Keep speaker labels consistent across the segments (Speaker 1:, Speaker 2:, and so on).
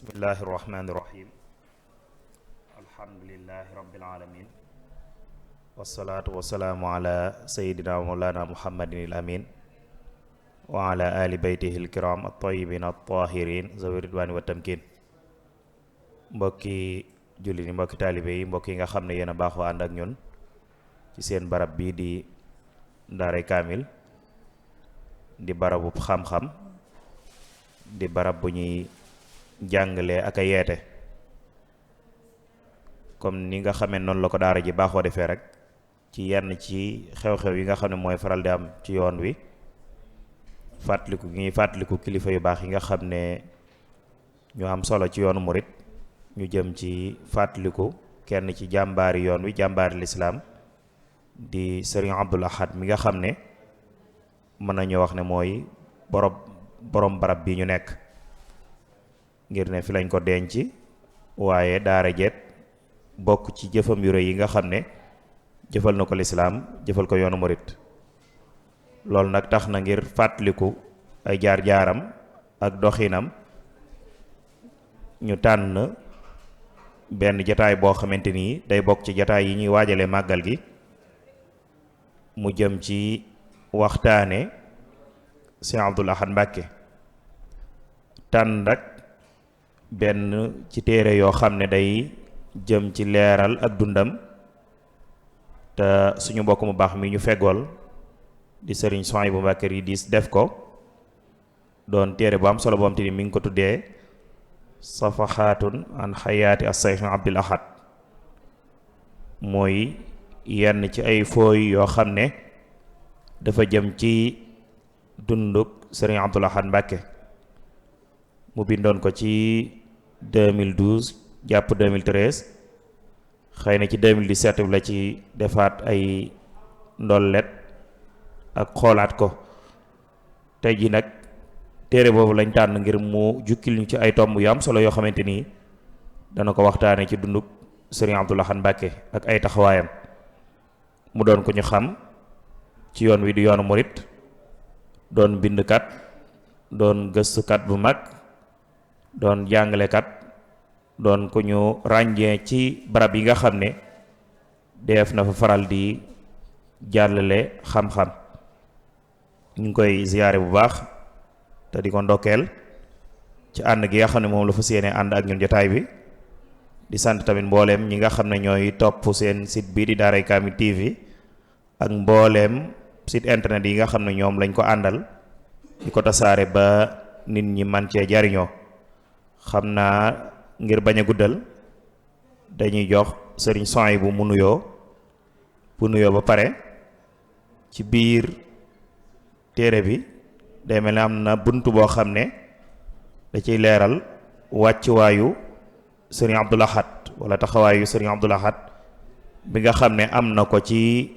Speaker 1: bismillahi irrahmani irrahim alhamdulilahi rabilalamin wasalaatu wasalaamu ala sayidina wa mawlana muhammadin il amin wa ala ali beytihi alkiram altayibin altahirin zawi ridwani wa tamkin mbokki julli ni mbokki taalibe yi mbokk yi nga xam ne yéen a baaxoo ànd ak ñun ci seen barab bii di daaray kaamil di barabu xam-xam di barab bu ñuy jàngale ak a yeete comme ni nga xamee noonu la ko daara ji baaxoo defee rek ci yenn ci xew-xew yi nga xam ne mooy faral di am ci yoon wi fàttaliku gi ñuy fàttaliku kilifa yu baax yi nga xam ne ñu am solo ci yoonu murit ñu jëm ci fàttaliku kenn ci jàmbaari yoon wi jàmbaari lislaam di sëriñ Abdul Ahad mi nga xam ne mën nañu wax ne mooy borom barab bi ñu nekk ngir ne fi lañ ko denc waaye daara jeet bokk ci jëfam yu rëy yi nga xam ne jëfal na ko lislaam jëfal ko yoonu murit loolu nag tax na ngir fàttaliku ay jaar-jaaram ak doxinam ñu tànn benn jataay boo xamante ni day bokk ci jataay yi ñuy waajale màggal gi mu jëm ci waxtaane Sëñ Abdul Ahad Mbàkke tànn rek benn ci téere yoo xam ne day jëm ci leeral ak dundam te suñu mbokk mu baax mi ñu feggool di sëriñ Souhaïbou Mbacké Ridis def ko doon téere bu am solo boo am te ni mi ngi ko tuddee safaxaatun an xayaati as-Seex Abdul Ahad mooy yenn ci ay fooy yoo xam ne dafa jëm ci dunduk sëriñ Abdul Ahad Mbàkke mu bindoon ko ci 2012 jàpp 2013 xëy na ci 2017 bi la ci defaat ay ndollet ak xoolaat ko tey ji nag téere boobu lañ tànn ngir mu jukkil ñu ci ay tomb yu am solo yoo xamante nii dana ko waxtaane ci dunduk sëriñ Abdul Ahad Mbàkke ak ay taxawaayam mu doon ko ñu xam ci yoon wi di yoonu murit doon bindkat doon gëstukat bu mag doon jàngalekat doon ku ñu ràññee ci barab yi nga xam ne def na fa faral di jàllale xam-xam ñu ngi koy ziyaare bu baax te di ko ndokkeel ci ànd gi nga xam ne moom la fas yéene ànd ak ñun jotaay bi di sant tamit mbooleem ñi nga xam ne ñooy topp seen site bii di Daaray Kamil TV ak mbooleem site internet yi nga xam ne ñoom lañ ko àndal di ko tasaare ba nit ñi man cee jariñoo xam naa ngir bañ a guddal dañuy jox sëriñ Souhaïbou bu nuyoo ba pare ci biir téere bi day mel ne am na bunt boo xam ne da ciy leeral wàccuwaayu sëriñ Abdul Ahad wala taxawaayu sëriñ Abdul Ahad bi nga xam ne am na ko ci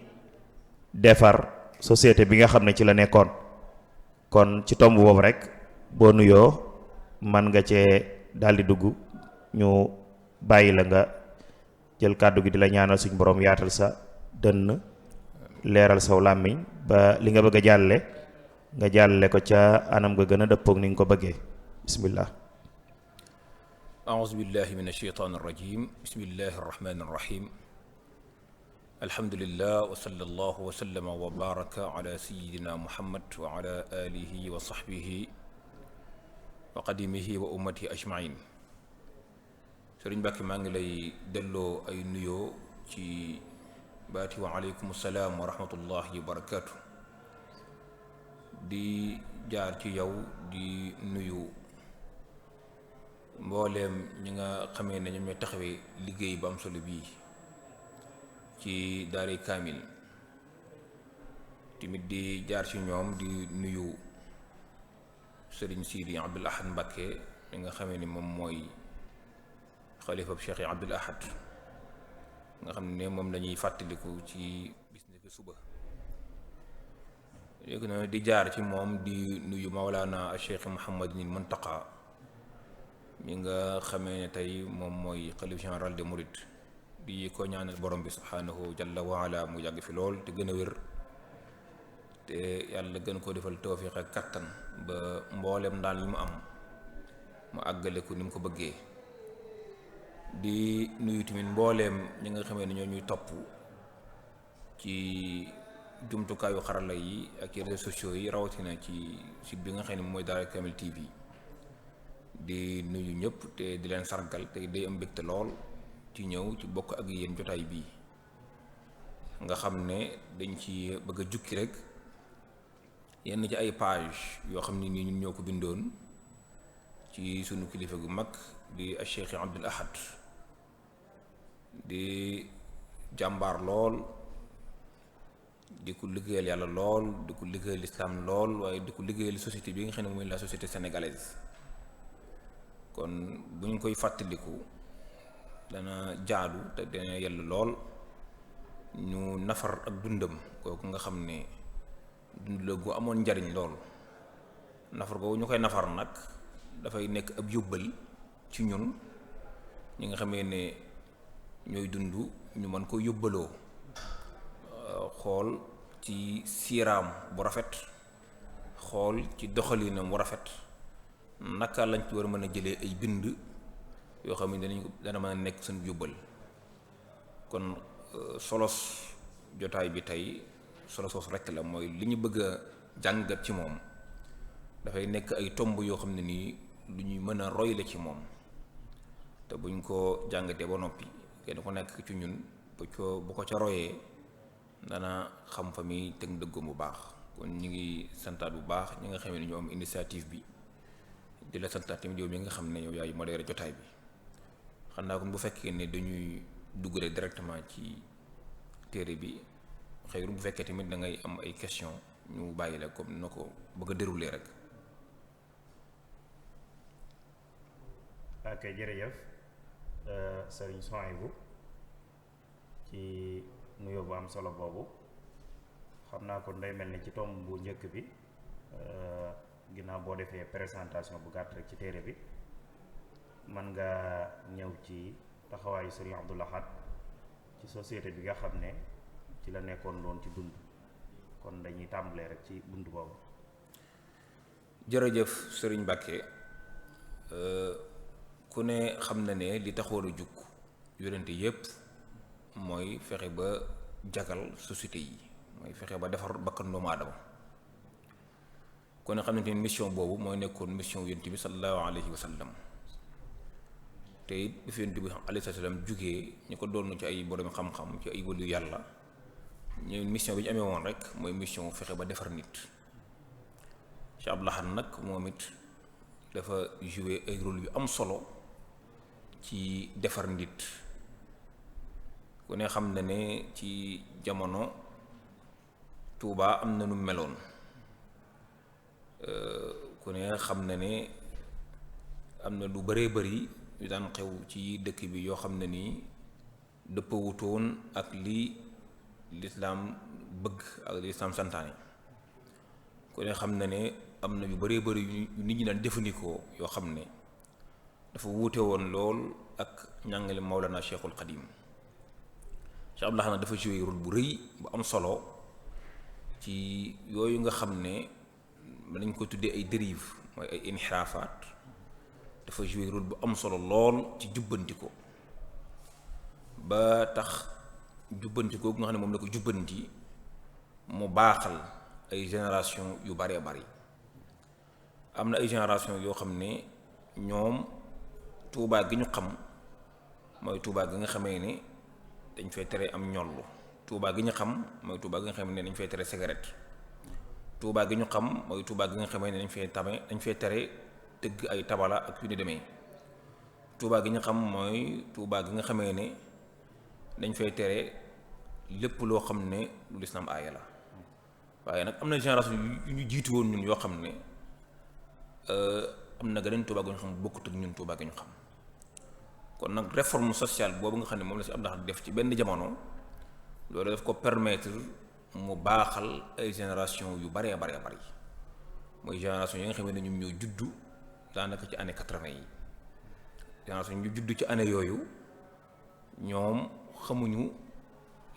Speaker 1: defar société bi nga xam ne ci la nekkoon kon ci tomb boobu rek boo nuyoo man nga cee daldi dugg ñu bàyyi la nga jël kàddu gi di la ñaanal suñ borom yaatal sa dënn leeral saw làmmiñ ba li nga bëgg a jàlle nga jàlle ko ca anam nga gën a dëppoog ni nga ko bëggee bismillah
Speaker 2: a'uuzu billahi min ash-shaytaani ar-rajiim bismillahi ar-rahmaani ar-rahiim alhamdulillah wa sallallahu wa sallama wa baraka ala sayyidina muhammad wa ala alihi wa sahbihi wa qadimihi wa ummatihi ajmain sëriñ Mbàkke maa ngi lay delloo ay nuyoo ci baati wa aleykum salaam wa rahmatullahi wa barakaatu di jaar ci yow di nuyu mbooleem ñi nga xamee ne ñoom ñooy taxawee liggéey ba am solo bii ci Daaray Kaamil tamit di jaar ci ñoom di nuyu sëriñ Sidi Abdul Ahad Mbàkke mi nga xamee ni moom mooy xalifa Cheikh Abdul Ahad nga xam ne moom lañuy fàttaliku ci bis ni ki suba léegi noonu di jaar ci moom di nuyu Mawlana Cheikh Mouhamadul Muntaqa mi nga xamee ne tey moom mooy xalif général des mourides di ko ñaanal borom bi subhanahu jalla wa ala mu yàgg fi lool te gën a wér te yàlla gën koo defal tawfiq ak kattan ba mboolem daal yi mu am mu àggale ko ni mu ko bëggee. di nuyu tamit mbooleem ñi nga xamee ne ñoo ñuy topp ci jumtukaayu xarala yi ak ci réseaux sociaux yi, rawatina ci site bi nga xam ne mooy Daara Kamil TV. di nuyu ñëpp te di leen sargal te day am mbégte lool ci ñëw ci bokk ak yéen jotaay bii nga xam ne dañ ci bëgg a jukki rek yenn ci ay page yoo xam ne nii ñun ñoo ko bindoon ci sunu kilifa gu mag di Cheikh Abdoul Ahad di jàmbaar lool, di ko liggéeyal yàlla lool, di ko liggéeyal lislaam lool, waaye di ko liggéeyal société bi nga xam ne mooy la société sénégalaise. kon bu ñu koy fàttaliku dana jaadu te dana yell lool ñu nafar ak dundam kooku nga xam ne dund la gu amoon njariñ lool. nafar googu ñu koy nafar nag dafay nekk ab yóbbal ci ñun ñi nga xamee ne ñooy dund ñu mën ko yóbbaloo xool ci siiraam bu rafet, xool ci doxalinam bu rafet, naka lañ ci war a mën a jëlee ay bind yoo xam ne dana mën a nekk seen yóbbal. kon solos jotaay bi tey solos rekk la, mooy li ñu bëgg a jàngat ci moom dafay nekk ay tomb yoo xam ne nii lu ñuy mën a roy la ci moom, te buñ ko jàngatee ba noppi kenn ku nekk ci ñun bu ko ca royee dana xam fa mi teg dëggoom bu baax. kon ñu ngi santaat bu baax ñi nga xam ne ñoo am initiative bi, di la santaat tamit yow mi nga xam ne yow yaay modéré jotaay bi. xam naa kon bu fekkee ne dañuy dugg rek directement ci téere bi, xëy bu fekkee tamit da ngay am ay question ñu bàyyi la comme na ko bëgg a dérouler rek.
Speaker 1: ok, jërëjëf sëriñ Souhaïbou ci nuyoo bu am solo boobu. xam naa kon day mel ni ci tomb bu njëkk bi ginnaaw boo defee présentation bu gàtt rek ci téere bi, mën nga ñëw ci taxawaayu sëriñ Abdoul Ahad ci société bi nga xam ne ci la nekkoon doon ci dund. kon dañuy tàmbalee rek ci bunt boobu.
Speaker 2: jërëjëf sëriñ Mbàkke. ku ne xam na ne li taxoon a jug yonente yépp mooy fexe ba jagal société yi, mooy fexe ba defar bakkan doomu aadama. ku ne xam ne mission boobu mooy nekkoon mission yonente bi sallallahu alayhi wa sallam. te it bi fi yonente bi alayhi salaam jugee ñu ko doon ci ay borom xam-xam, ci ay wëlu yàlla, ñu mission bi ñu amee woon rek mooy mission fexe ba defar nit. Cheikh Abdoul Ahad nag moom it dafa jouer ay rôle yu am solo ci defar nit. ku ne xam na ne ci jamono Tuubaa am na nu meloon, ku ne xam na ne am na lu bëree bëri yu daan xew ci dëkk bi yoo xam ne nii dëppawutoon ak li lislaam bëgg ak li lislaam santaane. ku ne xam na ne am na yu bëree bëri yu nit ñi daan jëfandikoo yoo xam ne dafa wuute woon lool ak njàngale Mawlana Cheikhul Xadim. Cheikh Abdoul Ahad dafa joué rôle bu rëy bu am solo ci yooyu nga xam ne dañ ko tuddee ay dérive, mooy ay inxiraafaat. dafa joué rôle bu am solo lool ci jubbanti ko ba tax jubbanti ko nga xam ne moom la ko jubbanti mu baaxal ay génération yu baree bari. am na ay génération yoo xam ne ñoom Tuubaa gi ñu xam mooy Tuubaa gi nga xamee ne dañ fay tere am ñollu. Tuubaa gi ñu xam mooy Tuubaa gi nga xamee ne dañ fay tere cigarette. Tuubaa gi ñu xam mooy Tuubaa gi nga xamee ne dañ fay tere tëgg ay tabala ak yu ni demee. Tuubaa gi ñu xam mooy Tuubaa gi nga xamee ne dañ fay tere lépp loo xam ne lu lislaam aaya la. waaye nag am na génération yu ñu jiitu woon ñun yoo xam ne am na geneen Tuubaa gi ñu xam bokkut ak ñun Tuubaa gi ñu xam. kon nag réforme sociale boobu nga xam ne moom la si Abdoul Ahad def ci benn jamono, loolu daf ko permettre mu baaxal ay génération yu baree bari mooy génération yi nga xam ne ñoom ñoo juddu daanaka ci année 80 yi. génération ñu juddu ci année yooyu ñoom xamuñu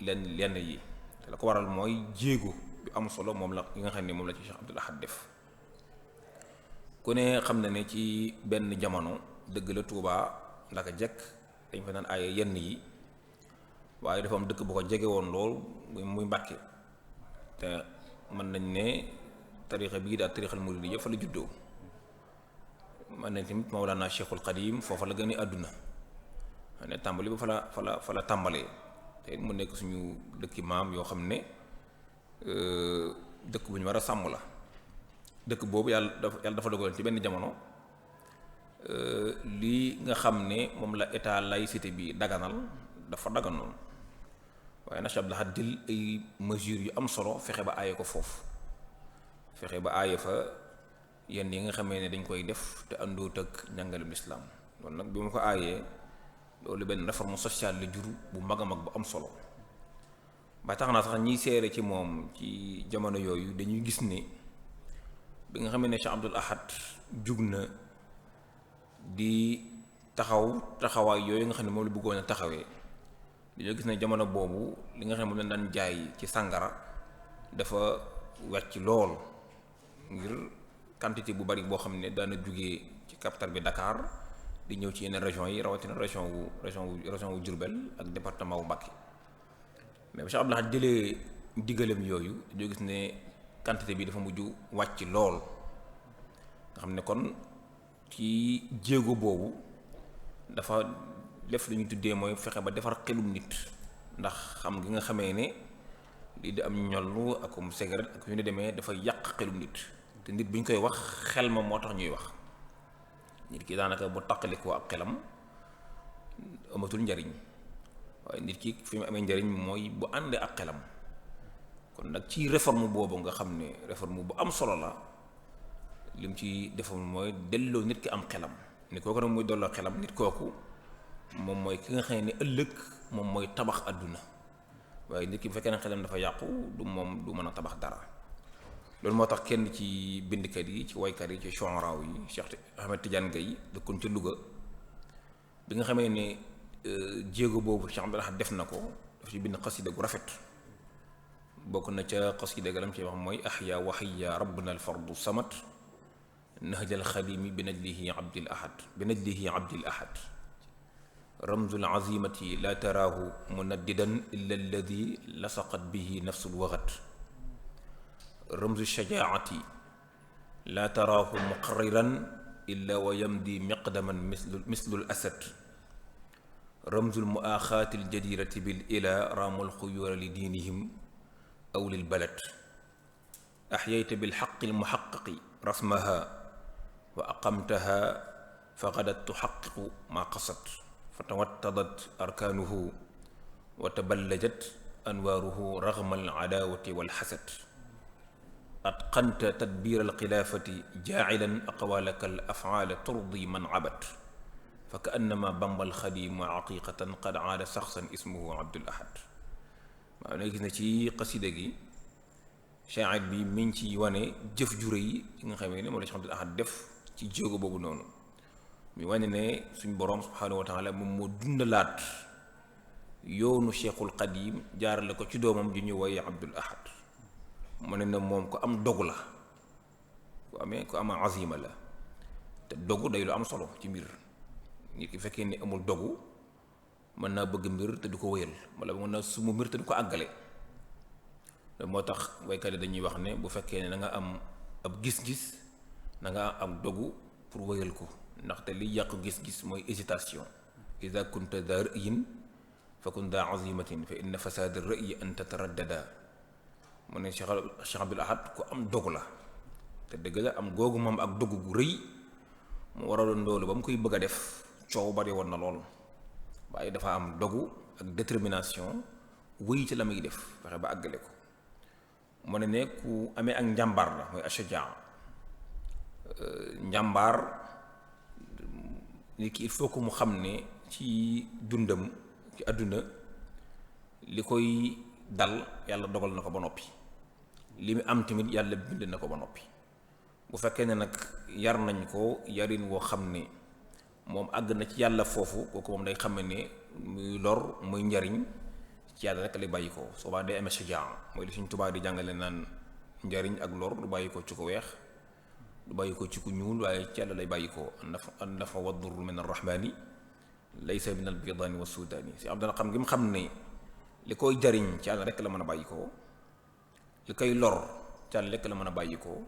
Speaker 2: lenn yi te la ko waral mooy jéego yu am solo moom la yi nga xam ne moom la ci Cheikh Abdoul Ahad def. ku ne xam na ne ci benn jamono dëgg la Tuubaa ndaka jekk dañ fa naan aaye yenn yi waaye dafa am dëkk bu ko jege woon lool muy Mbàkke te mën nañ ne tarixa bii daal tarixal murid yëpp fa la juddoo mën nañ tamit Mawlana Cheikhul Xadim foofa la gën a àdduna ne tàmbali ba fa la tàmbalee te mu nekk suñu dëkki maam yoo xam ne dëkk bu ñu war a sàmm la dëkk boobu yàlla dafa dogaloon ci benn jamono lii nga xam ne moom la état laïcité bi daganal dafa daganoon waaye nag Cheikh Abdou Lahad jël ay mesures yu am solo fexe ba aaye ko foofu fexe ba aaye fa yenn yi nga xamee ne dañ koy def te àndoot ak njàngalem lislaam loolu nag bi mu ko aayee loolu benn réforme sociale la jur bu mag a mag bu am solo ba tax na sax ñiy seere ci moom ci jamono yooyu dañuy gis ne bi nga xamee ne Cheikh Abdou Lahad jug na di taxawaay yooyu nga xam ne moom la bëggoon a taxawee dañoo gis ne jamono boobu li nga xam ne moom lañ daan jaay ci sàngara dafa wàcc lool ngir quantité bu bari boo xam ne daana jugee ci capital bi Dakar di ñëw ci yeneen régions yi rawatina région wu Diourbel ak département wu Mbacké mais ba Cheikh Abdou Lahad jëlee diggalam yooyu dañoo gis ne quantité bi dafa mujj wàcc lool nga xam ne kon ci jéego boobu dafa def lu ñu tuddee mooy fexe ba defar xelum nit ndax xam gi nga xamee ne lii di am ñollu akum cigarette ak yu ne demee dafa yàq xelum nit te nit bu ñu koy wax xel ma moo tax ñuy wax nit ki daanaka bu taqalikoo ak xelam amatul njariñ waaye nit ki fi mu amee njariñ mooy bu àndee ak xelam kon nag ci réforme boobu nga xam ne réforme bu am solo la lim ci defoon mooy delloo nit ki am xelam nit kooku nag muy delloo xelam nit kooku moom mooy ki nga xam ne ëllëg moom mooy tabax àdduna waaye nit ki bu fekkee ne xelam dafa yàqu du mën a tabax dara loolu moo tax kenn ci bindkat yi ci waykat yi ci shu'ara yi Cheikh Ahmed Tidiane Gaye dëkkoon ca Louga bi nga xamee ne jéego boobu Cheikh Abdou Lahad def na ko daf ci bind xasida gu rafet bokk na ca xasida galam ci wax mooy ahya wa hayya rabbuna alfardu samat nahjal xadimi bi najlihi abdil ahad ramzul azimati la taraahu munaddidan illa alladi lasaqat bihi nafsul wagat ramzu shajaati la taraahu muqarriran illa wa yamdi miqdaman mislul asad ramzul muaaxaati aljadirati bil ila raamul xuyuura li diinihim aw lil balad axyayta bil xaqi almuxaqaqi rasmaha wa aqamtaha fa gadat tuxaqiqu ma qasad fa tawattadat arkaanuhu wa taballajat anwaaruhu raxma aladaawati walxasad atqanta tadbiir alxilaafati jaacilan aqwaalaka al afcaala turdi man abad fa ka annama bamba alxadimu aqiqatan qad aada saxsan ismuhu Abdul Ahad waaw na gis na ci xasida gi shaacir bi mi ngi ci wane jëf ju rëy yi nga xamee ne moom la Cheikh Abdul Ahad def ci jéego boobu noonu mi wane ne suñ boroom subhaanahu wa taala moom moo dundalaat yoonu Cheikhul Xadim jaarale ko ci doomam ju ñu woye Abdul Ahad mu ne na moom ko am dogu la ku am azima la te dogu day lu am solo ci mbir nit ki fekkee ne amul dogu mën naa bëgg mbir te du ko wéyal wala mën naa sumu mbir te du ko àggale moo tax waykat yi dañuy wax ne bu fekkee ne da nga am ab gis-gis da nga am dogu pour wéyal ko ndaxte li yàq gis-gis mooy hésitation ida kunta da ra'yin fa kun da azimatin fa inna fasad ar-ra'yi an tataraddada mu ne Cheikh Abdul Ahad ku am dogu la te dëgg la am googu moom ak dogu gu rëy mu waraloon loolu ba mu koy bëgg a def coow bari woon na lool waaye dafa am dogu ak détermination wéy ci la muy def fexe ba àggale ko mu ne ku amee ak njàmbaar la mooy ashajaa njàmbaar nit ki il faut que mu xam ne ci dundam ci àdduna li koy dal yàlla dogal na ko ba noppi li mu am tamit yàlla bind na ko ba noppi bu fekkee ne nag yar nañ ko yarin woo xam ne moom àgg na ci yàlla foofu kooku moom day xam ne muy lor muy njariñ ci yàlla rek lay bàyyi ko soobaa day amee shajaa mooy li suñ tubaab di jàngale naan njariñ ak lor du bàyyi ko ci ko weex du bàyyi ko ci ku ñuul waaye ci Yàlla lay bàyyi ko an nafa wa durru min arrahmani laysa min albidaani wa sudaani si Abdul xam gi mu xam ne li koy jariñ ci Yàlla rekk la mën a bàyyi ko li koy lor ci Yàlla rekk la mën a bàyyi ko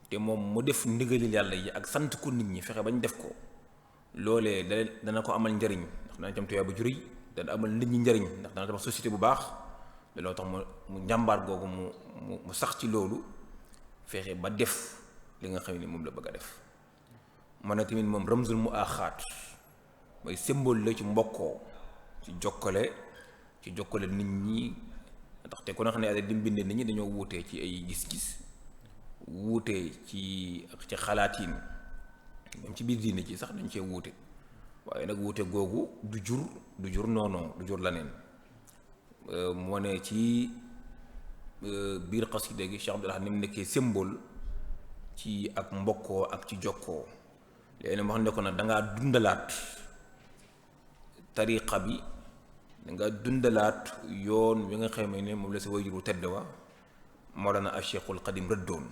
Speaker 2: te moom mu def ndigalil Yàlla yi ak sant ko nit ñi fexe bañ def ko loolee dana ko amal njariñ ndax dana tam tuyaa bu juriñ dana amal nit ñi njariñ ndax dana tabax société bu baax looloo tax mu njàmbaar googu mu sax ci loolu fexe ba def li nga xam ne moom la bëgg a def man na tamit moom ramzul mu axaat mooy symbole la ci mbokkoo ci jokkale nit ñi ndaxte ku ne xam ne yàlla di bindee nit ñi dañoo wuutee ci ay gis-gis wuutee ci xalaatiin même ci biir diine ci sax dañ cee wuute waaye nag wuute googu du jur noonu du jur laneen moo ne ci biir xasida gi Cheikh Abdoul Ahad ni mu nekkee symbole ci ak mbokkoo ak ci jokkoo léegi moo xam ne ko nag dangaa dundalaat tariqa bi danga dundalaat yoon wi nga xamee ne moom la sa wayjuru tedd wa Mawlana Cheikhul Xadim rëddoon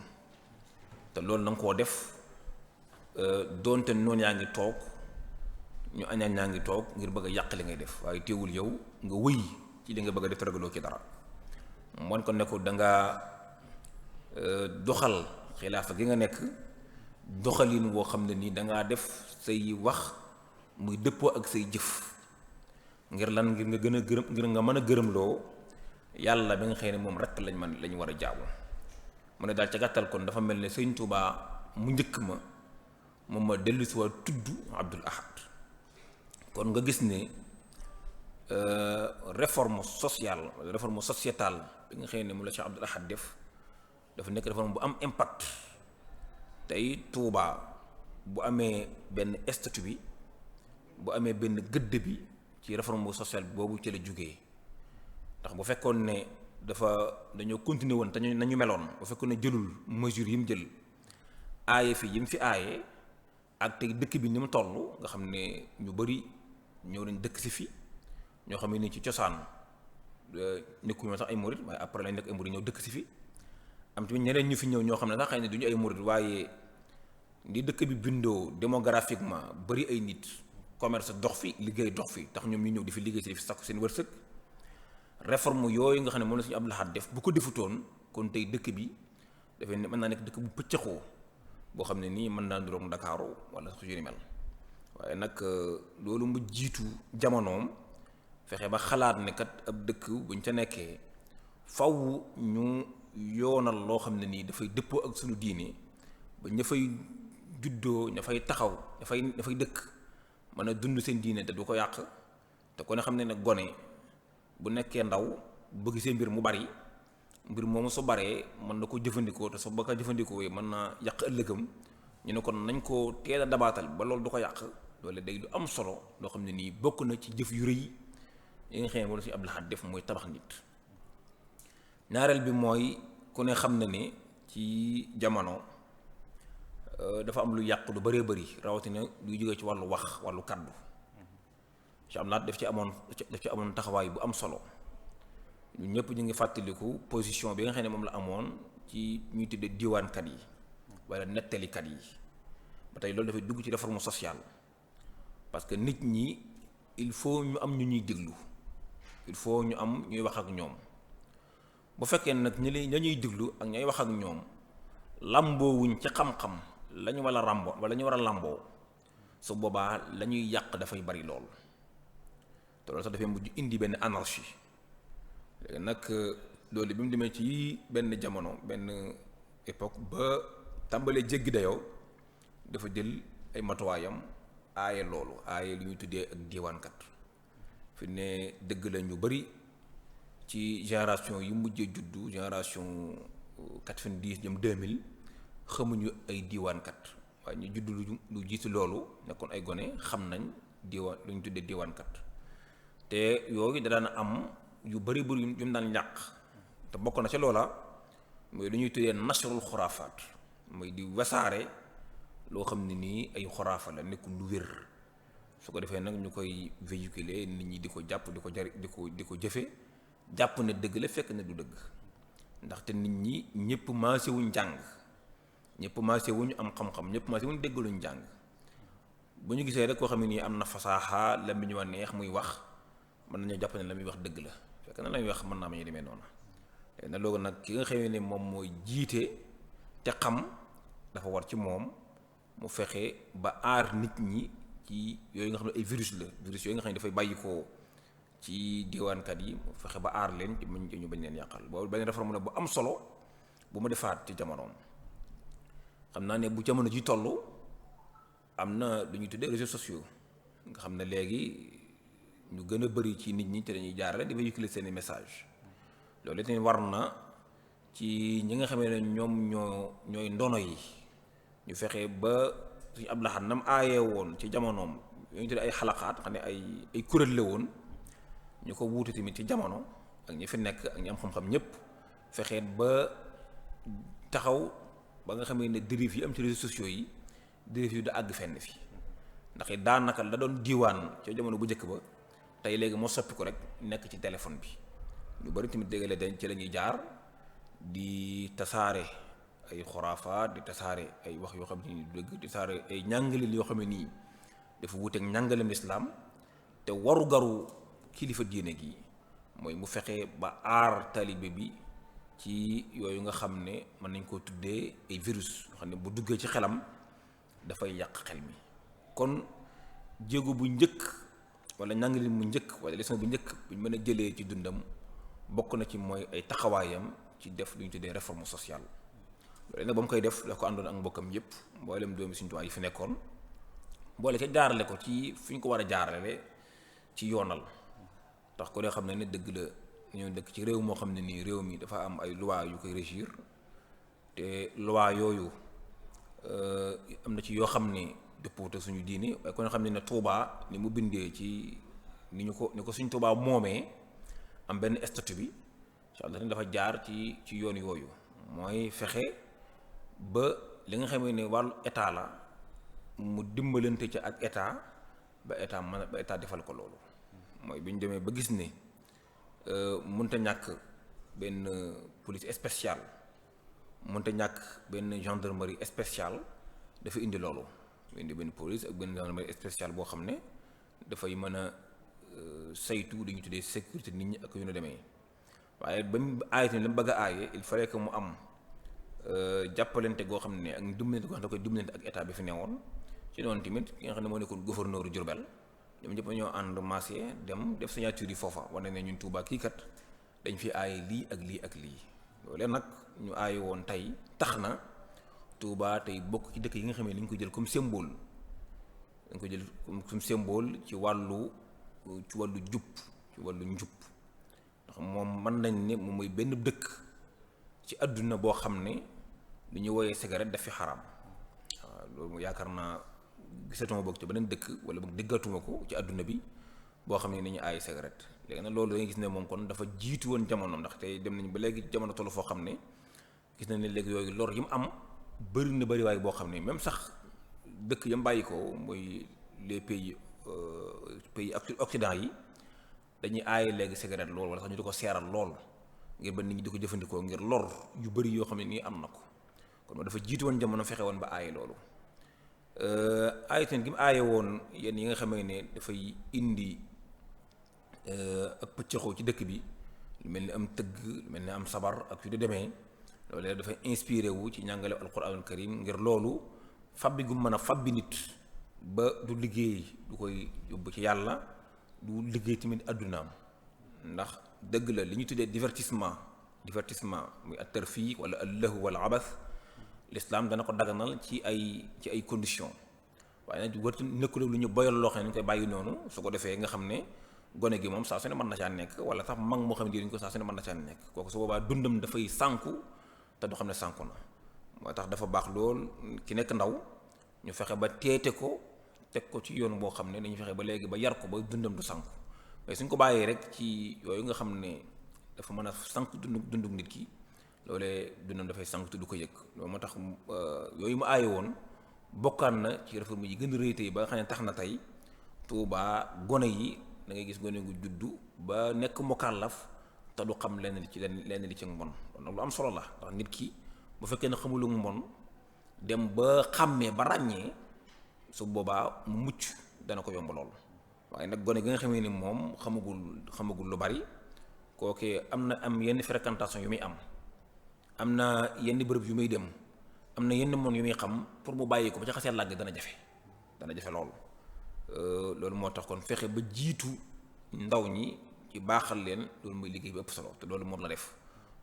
Speaker 2: te loolu na nga koo def doonte noonu yaa ngi toog ñu añaan yaa ngi toog ngir bëgg a yàq li ngay def waaye teewul yow nga wëy ci li nga bëgg a def te ragaloo ci dara moon ko ne ko dangaa doxal xilaafa gi nga nekk doxalin woo xam ne nii dangaa def say wax muy dëppoo ak say jëf ngir lan ngir nga gën a gërëm ngir nga mën a gërëmloo yàlla bi nga xëy ne moom rekk lañ war a jaamu mu ne daal ca gàttal kon dafa mel ne Sëñ Tuubaa mu njëkk ma moom ma dellu si waa tudd Abdul Ahad kon nga gis ne réforme sociale wala réforme sociétale bi nga xëy ne moom la Cheikh Abdul Ahad def dafa nekk réforme bu am impact tey Tuubaa bu amee benn statut bi bu amee benn gëdd bi ci réforme sociale boobu ci la jógee ndax bu fekkoon ne dañoo continuer woon te nañu meloon bu fekkoon ne jëlul mesure yi mu jël aaye fi yi mu fi aaye ak tey dëkk bi ni mu toll nga xam ne ñu bari ñëw nañ dëkk si fi ñoo xam ne ni ci cosaan nekkuñu sax ay murid waaye après lañ nekk ay murid ñëw dëkk si fi am tamit ñeneen ñu fi ñëw ñoo xam ne sax xëy na duñu ay murid waaye di dëkk bi bindoo démographiquement bari ay nit commerce dox fi liggéey dox fi tax ñoom ñu ñëw di fi liggéey si di fi sakku seen wërsëg réforme yooyu nga xam ne moom la suñu Abdul Ahad def bu ko defutoon kon tey dëkk bi dafay mën naa nekk dëkk bu pëccëxoo boo xam ne nii mën naa niroog Ndakaaru wala su ñu mel waaye nag loolu mu jiitu jamonoom fexe ba xalaat ne kat ab dëkk buñ ca nekkee faw ñu yoonal loo xam ne nii dafay dëppoo ak suñu diine ba ña fay juddoo ña fay taxaw dafay dëkk mën a dund seen diine te du ko yàq te ko ne xam ne ne gone bu nekkee ndaw bëgg seen mbir mu bari mbir moomu su baree mën na ko jëfandikoo te su ba ko jëfandikoo mën naa yàq ëllëgam ñu ne kon nañ ko teel a dabaatal ba loolu du ko yàq loolu day lu am solo loo xam ne nii bokk na ci jëf yu rëy yi nga xam ne moom la si Abdul Ahad def mooy tabax nit ñaareel bi mooy ku ne xam na ne ci jamono dafa am lu yàq lu bëree bëri rawatina luy jógee ci wàllu wax wàllu kaddu Cheikh Abdul Ahad daf ci amoon taxawaay bu am solo ñun ñëpp ñu ngi fàttaliku position bi nga xam ne moom la amoon ci ñuy tuddee diwaankat yi wala nettalikat yi ba tey loolu dafay dugg ci réforme sociale parce que nit ñi il faut ñu am ñu ñuy déglu il faut ñu am ñuy wax ak ñoom bu fekkee nag ñuy déglu ak ñooy wax ak ñoom làmboowuñ ci xam-xam la ñu war a ràmboo wala ñu war a làmboo su boobaa la ñuy yàq dafay bari lool te loolu sax dafay mujj indi benn anarchie léegi nag loolu bi mu demee ci benn jamono benn époque ba tàmbalee jéggi dayoo dafa jël ay matuwaayam aaye loolu aaye lu ñuy tuddee ak diiwaankat fi ne dëgg la ñu bari ci génération yi mujjee juddu génération 90 jëm 2000 xamuñu ay diiwaankat waaye ñu juddu lu jiitu loolu nekkoon ay gone xam nañ diiwaan lu ñu tuddee diiwaankat te yooyu da daan am yu bari yu mu daan ñàq te bokk na ca loola mooy lu ñuy tuddee nasrul xuraafaat mooy di wasaare loo xam ne nii ay xuraafa la nekkul lu wér su ko defee nag ñu koy véhiculer nit ñi di ko jàpp di ko jëfe jàpp ne dëgg la fekk ne du dëgg ndaxte nit ñi ñëpp maasewuñ jàng ñëpp maase wuñu am xam-xam ñëpp maase wuñu dégg luñu jàng bu ñu gisee rek koo xam ne nii am na fasaaxa la mi ñu wa neex muy wax mën nañoo jàpp ne la muy wax dëgg la fekk na la muy wax mën naa ma ñu demee noonu na loolu nag ki nga xamee ne moom mooy jiite te xam dafa war ci moom mu fexe ba aar nit ñi ci yooyu nga xam ne ay virus la virus yooyu nga xam ne dafay bàyyi ko ci diwaankat yi mu fexe ba aar leen ci ñu bañ leen yàqal boobu benn réforme la bu am solo bu ma defaat ci jamonoom xam naa ne bu jamono ji toll am na lu ñuy tuddee réseaux sociaux nga xam ne léegi ñu gën a bëri ci nit ñi te dañuy jaarale di véhiculer seeni message loolu itamit war na ci ñi nga xamee ne ñoom ñooy ndono yi ñu fexe ba suñu ab laxat nam aayee woon ci jamonoom yooyu tuddee ay xalaqaat xam ne ay kuréel la woon ñu ko wuute tamit ci jamono ak ñi fi nekk ak ñi am xam-xam ñëpp fexeet ba taxaw ba nga xamee ne dérive yi am ci réseaux sociaux yi dérive yi da àgg fenn fi ndax it daanaka la doon diiwaan ca jamono bu njëkk ba tey léegi moo soppi ko rek nekk ci téléphone bi ñu bari tamit déggale dañ ci la ñuy jaar di tasaare ay xuraafaat di tasaare ay wax yoo xam ne nii dëgg di tasaare ay njàngaleel yoo xam ne nii dafa wuuteeg njàngaleem lislaam te waru garu kilifa diine gi mooy mu fexe ba aar taalibe bi ci yooyu nga xam ne mën nañ koo tuddee ay virus yoo xam ne bu duggee ci xelam dafay yàq xel mi kon jéego bu njëkk wala njàngaleel mu njëkk wala leçon bu njëkk bu ñu mën a jëlee ci dundam bokk na ci mooy ay taxawaayam ci def lu ñu tuddee réforme sociale loolu nag ba mu koy def da ko àndoon ak mbokkam yépp mboolem doomi Sëriñ Tuubaa yi fi nekkoon boole ca jaarale ko ci fi ñu ko war a jaarale ci yoonal tax ko dee xam ne dëgg la ñoo dëkk ci réew moo xam ne nii réew mi dafa am ay loi yu koy régir te loi yooyu am na ci yoo xam ne dëppoo te suñu diini waaye kon xam ne Tuubaa ni mu bindee ci ni ko suñ Tuubaa moomee am benn statut bi incha allah dafa jaar ci yoon yooyu mooy fexe ba li nga xam ne wàllu état la mu dimbalante ca ak état ba état defal ko loolu mooy bi ñu demee ba gis ne mënta ñàkk benn police spéciale mënta ñàkk benn gendarmerie spéciale dafa indi loolu indi benn police ak benn gendarmerie spéciale boo xam ne dafay mën a saytu li ñu tuddee sécurité nit ñi ak yu ñu demee waaye ba mu aaye tamit la mu bëgg a aaye il fallait que mu am jàppalante goo xam ne ak dimbalante goo xam ne da koy dimbalante ak état bi fi newoon ci noonu tamit ki nga xam ne moo nekkoon gouverneur Diourbel ñoom ñëpp ñoo ànd maasee dem def signature yi foofa wane ne ñun Touba kii kat dañ fi aaye lii ak lii ak lii loolee nag ñu aaye woon tey tax na Touba tey bokk ci dëkk yi nga xam ne dañ ko jël comme symbole dañ ko jël comme symbole ci wàllu jub ci wàllu njub ndax moom mën nañ ne moom mooy benn dëkk ci àdduna boo xam ne lu ñuy woyee cigarette daf fi xaraam waaw loolu yaakaar naa gisatuma bokk ci beneen dëkk wala boog déggatuma ko ci àdduna bi boo xam ne nañu aay cigarette léegi nag loolu da ngay gis ne moom kon dafa jiitu woon jamono ndax tey dem nañ ba léegi jamono tollu foo xam ne gis nañ ne léegi yooyu lor yi mu am bëri na bëri waay boo xam ne même sax dëkk yam bàyyi ko mooy les pays occident yi dañuy aaye léegi cigarette lool wala sax ñu di ko seeral lool ngir ba nit ñi di ko jëfandikoo ngir lor yu bëri yoo xam ne nii am na ko kon moom dafa jiitu woon jamono fexe woon ba aaye loolu aaye teen gi mu aaye woon yenn yi nga xamee ne dafay indi ak pëccëxoo ci dëkk bi lu mel ni am tëgg lu mel ni am sabar ak yu di demee loolu dafay inspiré wu ci njàngale alquranul karim ngir loolu fabbi gu mën a fabbi nit ba du liggéey du koy yóbbu ci yàlla du liggéey tamit addunaam ndax dëgg la li ñu tuddee divertissement muy at-tarfih wala al-lahu wala abath l'islam dana ko daganal ci ay conditions waaye nag wartu nekkul lu ñu boyal loo xam ne ñu koy bàyyi noonu su ko defee nga xam ne gone gi moom saa su ne mën na caa nekk wala sax mag moo xam ne dañ ko saa su ne mën na caa nekk kooku su boobaa dundam dafay sànku te du xam ne sànku na moo tax dafa baax lool ki nekk ndaw ñu fexe ba teete ko teg ko ci yoon boo xam ne dañu fexe ba léegi ba yar ko ba dundam du sànku waaye suñ ko bàyyee rek ci yooyu nga xam ne dafa mën a sànku dundug nit ki loolee dundam dafay sànku te du ko yëg loolu moo tax yooyu mu aaye woon bokkaan na ci réforme yi gën a rëy tey ba nga xam ne tax na tey Tuubaa gone yi da ngay gis gone gu juddu ba nekk mukallaf te du xam lenn li ci mbon nag lu am solo la ndax nit ki bu fekkee ne xamulu mbon dem ba xàmmee ba ràññee su boobaa mu mucc dana ko yomb lool. waaye nag gone gi nga xamee ni moom xamagul lu bari kookee am yenn fréquentation yu muy am na yenn bërëb yu muy dem am na yenn moon yu muy xam pour mu bàyyi ko ba ca xasee làgg dana jafe lool. loolu moo tax kon fexe ba jiitu ndaw ñi ci baaxal leen loolu mooy liggéey bi ëpp solo te loolu moom la def.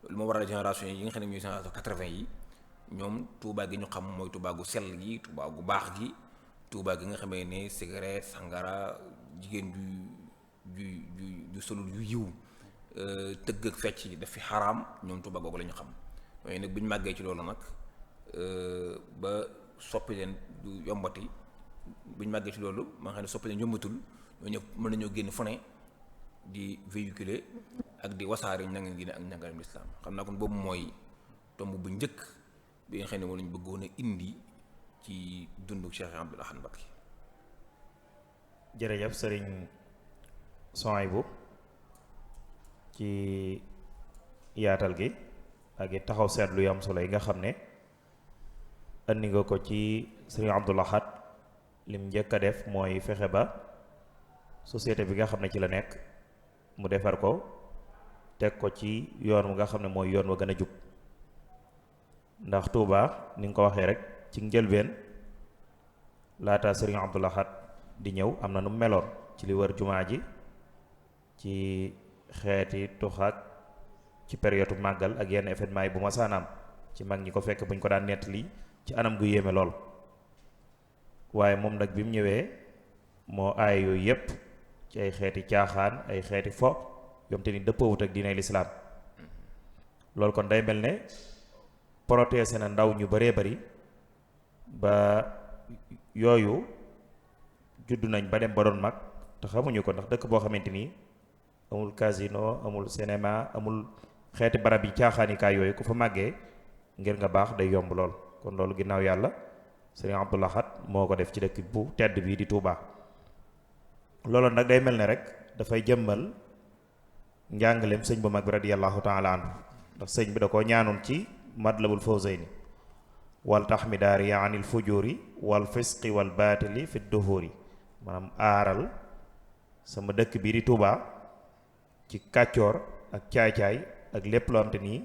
Speaker 2: loolu moo waral génération yi nga xam ne ñooy génération 80 yi ñoom Touba gi ñu xam mooy Touba gu sell gi Touba gu baax gi Touba gi nga xamee ne cigarette sangara jigéen ju solul yu yiw tëgg ak fecc daf fi xaraam ñoom Touba googu la ñu xam. waaye nag bu ñu màggee ci loolu nag ba soppi leen du yombati bu ñu màggee ci loolu ma nga xam ne soppi leen yombatul ñoo ñëpp mën nañoo génn fu ne di véhiculer ak di wasaare njàngale gi ne ak njàngaleem lislaam. xam naa kon boobu mooy tomb bu njëkk bi nga xam ne moom lañu bëggoon a indi ci dundu Cheikh Abdoul Ahad Mbacké.
Speaker 1: jërëjëf sëriñ Souhaïbou ci yaatal gi ak it taxaw seetlu yu am solo yi nga xam ne andi nga ko ci sëriñ Abdoul Ahad. lim njëkk a def mooy fexe ba société bi nga xam ne ci la nekk mu defar ko teg ko ci yoon wu nga xam ne mooy yoon wa gën a jub ndax Touba ni nga ko waxee rek ci njëlbeen laata sëriñ Abdoul Ahad di ñëw am na nu meloon ci li wër jumaa ji ci xeeti tuxaak ci période màggal ak yenn événement yi bu ma saanaam ci mag ñi ko fekk buñ ko daan nettali ci anam gu yéeme lool. waaye moom nag bi mu ñëwee moo aay yooyu yépp ci ay xeeti caaxaan ay xeeti fo yom te ni dëppoowut ak diinay lislaam loolu kon day mel ne protéger na ndaw ñu baree bari ba yooyu juddu nañ ba dem ba doon mag te xamuñu ko ndax dëkk boo xamante ni amul casino amul cinéma amul xeeti barab yi caaxaanikaay yooyu ku fa màggee ngir nga baax day yomb lool. kon loolu ginnaaw yàlla sëriñ Abdoul Ahad moo ko def ci dëkk bu tedd bii di Touba. loolu nag day mel ne rek dafay jëmmal njàngaleem sëñ bu mag bi radiyallahu taala anhu ndax sëñ bi da koo ñaanoon ci Matlabul Fawzayni wal tahmidaari anil fujuri wal fisqi wal baatili fi duhuri maanaam aaral sama dëkk bii di Touba ci kàccoor ak caay-caay ak lépp loo am te nii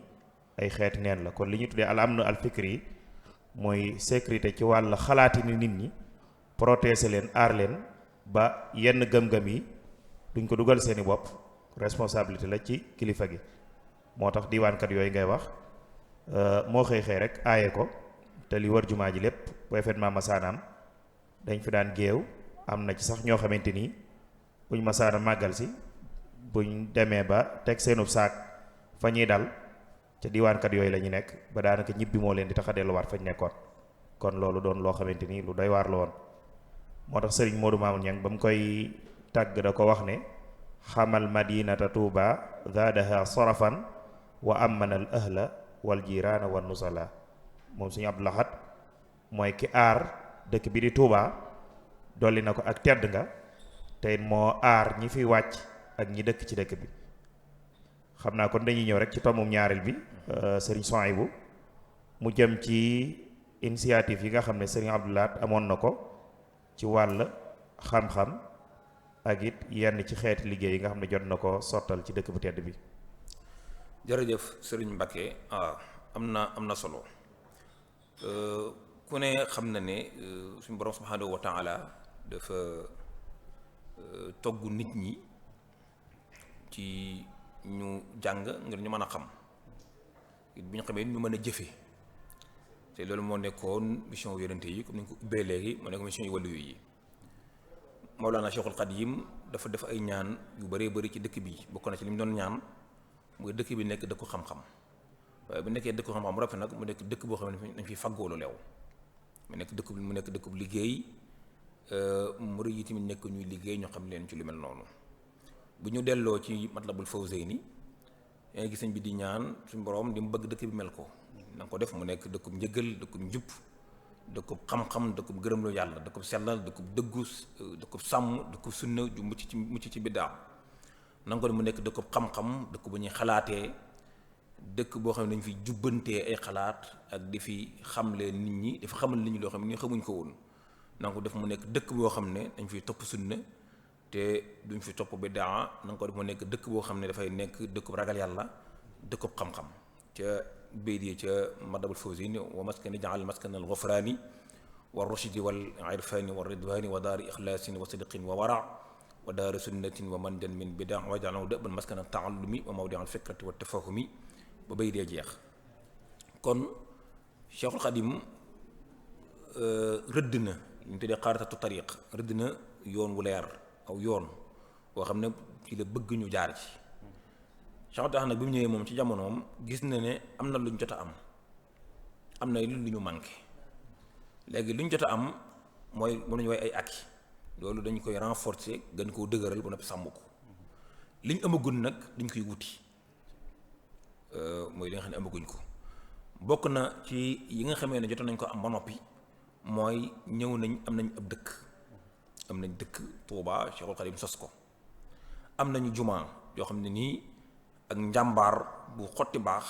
Speaker 1: ay xeeti neen la kon li ñu tuddee al amn al fikri mooy sécurité ci wàll xalaati ni nit ñi protéger leen aar leen ba yenn gëm-gëm yi duñ ko dugal seeni bopp responsabilité la ci kilifa gi moo tax diiwaankat yooyu ngay wax moo xëy rek aaye ko te li wër jumaa ji lépp bu événement masaanaam dañ fi daan géew am na ci sax ñoo xamante ni buñ masaana màggal si buñ demee ba teg seenub saak fa ñuy dal ca diiwaankat yooyu la ñu nekk ba daanaka ñibbi moo leen di tax a delluwaat fañ nekkoon kon loolu doon loo xamante ni lu doy waar la woon moo tax sëriñ Modou Mamoun Niang ba mu koy tàgg da ko wax ne xamal madinata Touba zaadaha sorafan wa amana al ahla wal jirana wa nusala moom suñu Abdoul Ahad mooy ki aar dëkk bi di Touba dolli na ko ak tedd nga tey moo aar ñi fi wàcc ak ñi dëkk ci dëkk bi xam naa kon dañuy ñëw rek ci tommum ñaareel bi sëriñ Souhaïbou mu jëm ci initiative yi nga xam ne sëriñ Abdoul Ahad amoon na ko ci wàll xam-xam ak it yenn ci xeeti liggéey yi nga xam ne jot na ko sottal ci dëkk bu tedd bi.
Speaker 2: jërëjëf sëriñ Mbacké am na solo ku ne xam na ne suñu borom subhanahu wa taala dafa togg nit ñi ci ñu jàng ngir ñu mën a xam it bu ñu xamee ñu mën a jëfe te loolu moo nekkoon mission yonente yi comme ni ñu ko ubbee léegi moo nekkoon mission yu wàllu yi Mawlana Cheikhul Khadim dafa def ay ñaan yu bëree bëri ci dëkk bi bokk na ci li mu doon ñaan mooy dëkk bi nekk dëkku xam-xam waaye bu nekkee dëkku xam-xam rafet nag mu nekk dëkk boo xam ne dañ fiy faggoolu leew mu nekk dëkk bu liggéey murid yi tamit nekk ñuy liggéey ñu xam leen ci lu mel noonu bu ñu delloo ci Matlabul Fawzayni yaa ngi gis sëñ bi di ñaan suñu borom di mu bëgg dëkk bi mel ko na nga ko def mu nekk dëkkub njëgal dëkkub njub dëkkub xam-xam dëkkub gërëm lu yàlla dëkkub sellal dëkkub dëggu dëkkub sàmm dëkkub sunna ju mucc ci biddaa na nga ko def mu nekk dëkkub xam-xam dëkk bu ñuy xalaatee dëkk boo xam ne dañ fi jubbantee ay xalaat ak di fi xamle nit ñi dafa xamal nit ñi loo xam ne xamuñ ko woon na ko def mu nekk dëkk boo xam ne dañ fiy topp sunna te duñ fi topp bidaa na nga ko def mu nekk dëkk boo xam ne dafay nekk dëkkub ragal yàlla dëkkub xam-xam ca bayt yi ca madabul fawzini wa maskani jaal maskan al ghufrani wa rushdi wal irfani wa ridwani wa daari ikhlasin wa sidqin wa wara wa daari sunnatin wa mandan min bidaa wa ja'alahu da'ban maskan al ta'allumi wa mawdi' al fikrati wa tafahumi ba bay dee jeex. kon Cheikhul Khadim rëdd na ñu tuddee xaaritatu tariq rëdd na yoon wu leer aw yoon boo xam ne ci la bëgg ñu jaar ci. Cheikh tax nag bi mu ñëwee moom ci jamonoom gis na ne am na luñ jot a am na lu ñu manqué léegi luñ jot a am mooy mën nañu way ay acquis loolu dañ koy renforcer gën koo dëgëral ba noppi sàmm ko liñ amagul nag dañ koy wuti mooy li nga xam ne amaguñ ko bokk na ci yi nga xamee ne jot nañ ko am ba noppi mooy ñëw nañ am nañ ab dëkk am nañ dëkk Touba Cheikhul Khadim sos ko am nañu jumaa yoo xam ne nii ak njàmbaar bu xotti baax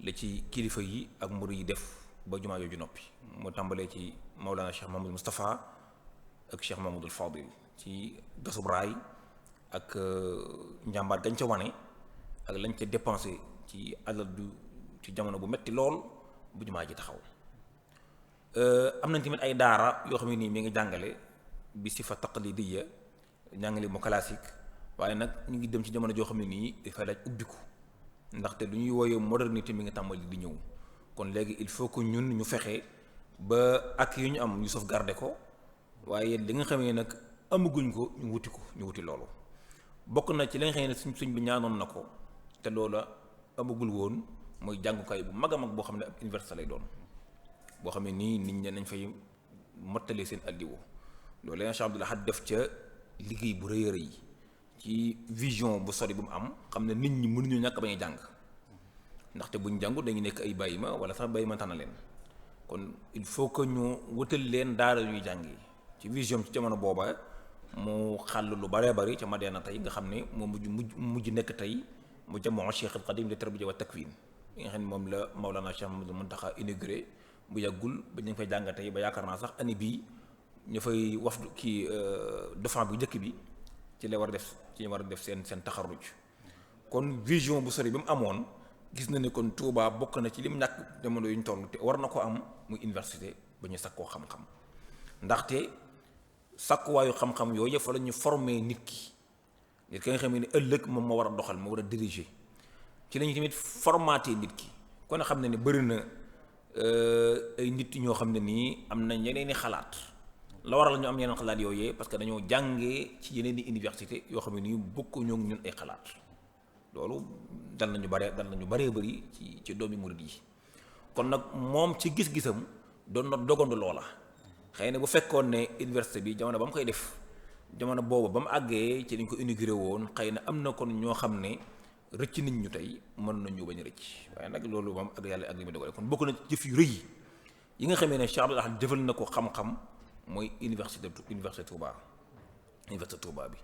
Speaker 2: la ci kilifa yi ak mbir yi def ba jumaa yooju noppi mu tàmbalee ci Maulana Cheikh Mahamadul Moustapha ak Cheikh Mahamadul Fadil ci gasub raay ak njàmbaar gañ ca wane ak lañ ca dépensé ci alal du ci jamono bu metti lool bu jumaa ji taxaw am nañ tamit ay daara yoo xam ne nii mi ngi jàngale bi si fa taqlidiyya njàngale mu classique waaye nag ñu ngi dem ci jamono joo xam ne nii dafay laaj ubbiku ndaxte lu ñuy wooyee modernité mi ngi tàmbali di ñëw kon léegi il faut que ñun ñu fexe ba ak yu ñu am ñu sauvegarder ko waaye li nga xamee nag amaguñ ko ñu wuti loolu bokk na ci li nga xam ne suñ bi ñaanoon na ko te loola amagul woon mooy jàngukaay bu mag a mag boo xam ne ab université lay doon boo xam ne nii nit ñi nañ fay mottalee seen alliwo loolu la Cheikh Abdoul Ahad def ca liggéey bu rëy a rëy ci vision bu sori bu mu am xam ne nit ñi mënuñu ñàkk bañ a jàng ndaxte buñ jàngu dañu nekk ay bàyyi ma wala sax bàyyi ma tànn leen kon il faut que ñu wutal leen daara ñuy jàngi ci vision ci jamono booba mu xàll lu baree bari ca Madina tey nga xam ne moo mujj nekk tey mu jamoo Cheikh al Qadim li tarbiya wa takwin li nga xam ne moom la Maulana Cheikh Mamadou Muntaxa inauguré bu yàggul ba ñu ngi fay jàng tey ba yaakaar naa sax année bii ñu fay wafdu kii dauphin bu njëkk bi ci la war a def seen taxarruj kon vision bu sori bi mu amoon gis na ne kon Touba bokk na ci lim ñàkk jamono yu ñu toll te war na ko am muy université ba ñu sakkoo xam-xam ndaxte sakkuwaayu xam-xam yooyu yëpp fa la ñu formé nit ki nga xam ne ëllëg moom moo war a doxal moo war a diriger ci la ñu tamit formaté nit ki kon xam ne ne bëri na ay nit ñoo xam ne nii am na yeneen i xalaat la waral ñu am yeneen xalaat yooyee parce que dañoo jàngee ci yeneen i université yoo xam ne nii bokkuñoo ak ñun ay xalaat loolu dal nañu baree bëri ci doomi murid yi kon nag moom ci gis-gisam doon na dogandu loola xëy na bu fekkoon ne université bi jamono ba mu koy def jamono boobu ba mu àggee ci dañ ko inauguré woon xëy na am na kon ñoo xam ne rëcc nit ñu tey mën nañu bañ a rëcc waaye nag loolu moom ak yàlla ak li mu dogale kon bokk na jëf yu rëy yi nga xamee ne Cheikh Abdoul Ahad jëfal na ko xam-xam mooy université Touba bi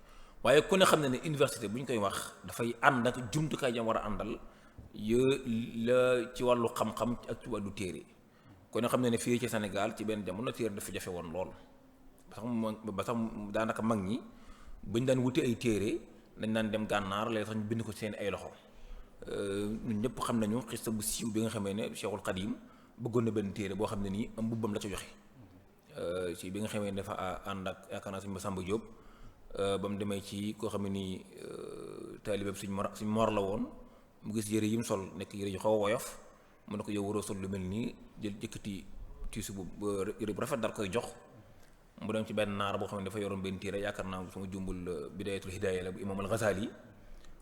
Speaker 2: waaye ku ne xam ne ne université bu ñu koy wax dafay ànd ak jumtukaay jam war a àndal la ci wàllu xam-xam ak ci wàllu téere ku ne xam ne ne fii ci Sénégal ci benn jamono téere dafa jafe woon lool ba sax daanaka mag ñi buñ daan wuti ay téere dañ daan dem gànnaar léegi sax ñu bind ko seen ay loxo ñun ñëpp xam nañu xista bu siiw bi nga xamee ne Cheikhul Khadim bëggoon na benn téere boo xam ne nii am mbubbam la ca joxe ci bi nga xamee ne dafa ànd ak yaakaar naa suñu Masamba Diop ba mu demee ci koo xam ne nii taalibeeb suñ mor la woon mu gis yëre yi mu sol nekk yëre yu xaw a woyof mu ne ko yow waroo sol lu mel nii jël jëkkati tiisu bu yëre bu rafet dal koy jox mu dem ci benn naar boo xam ne dafa yoroon benn téere yaakaar naa su ma jumbul bidayatul hidaaya la bu imam al Ghazali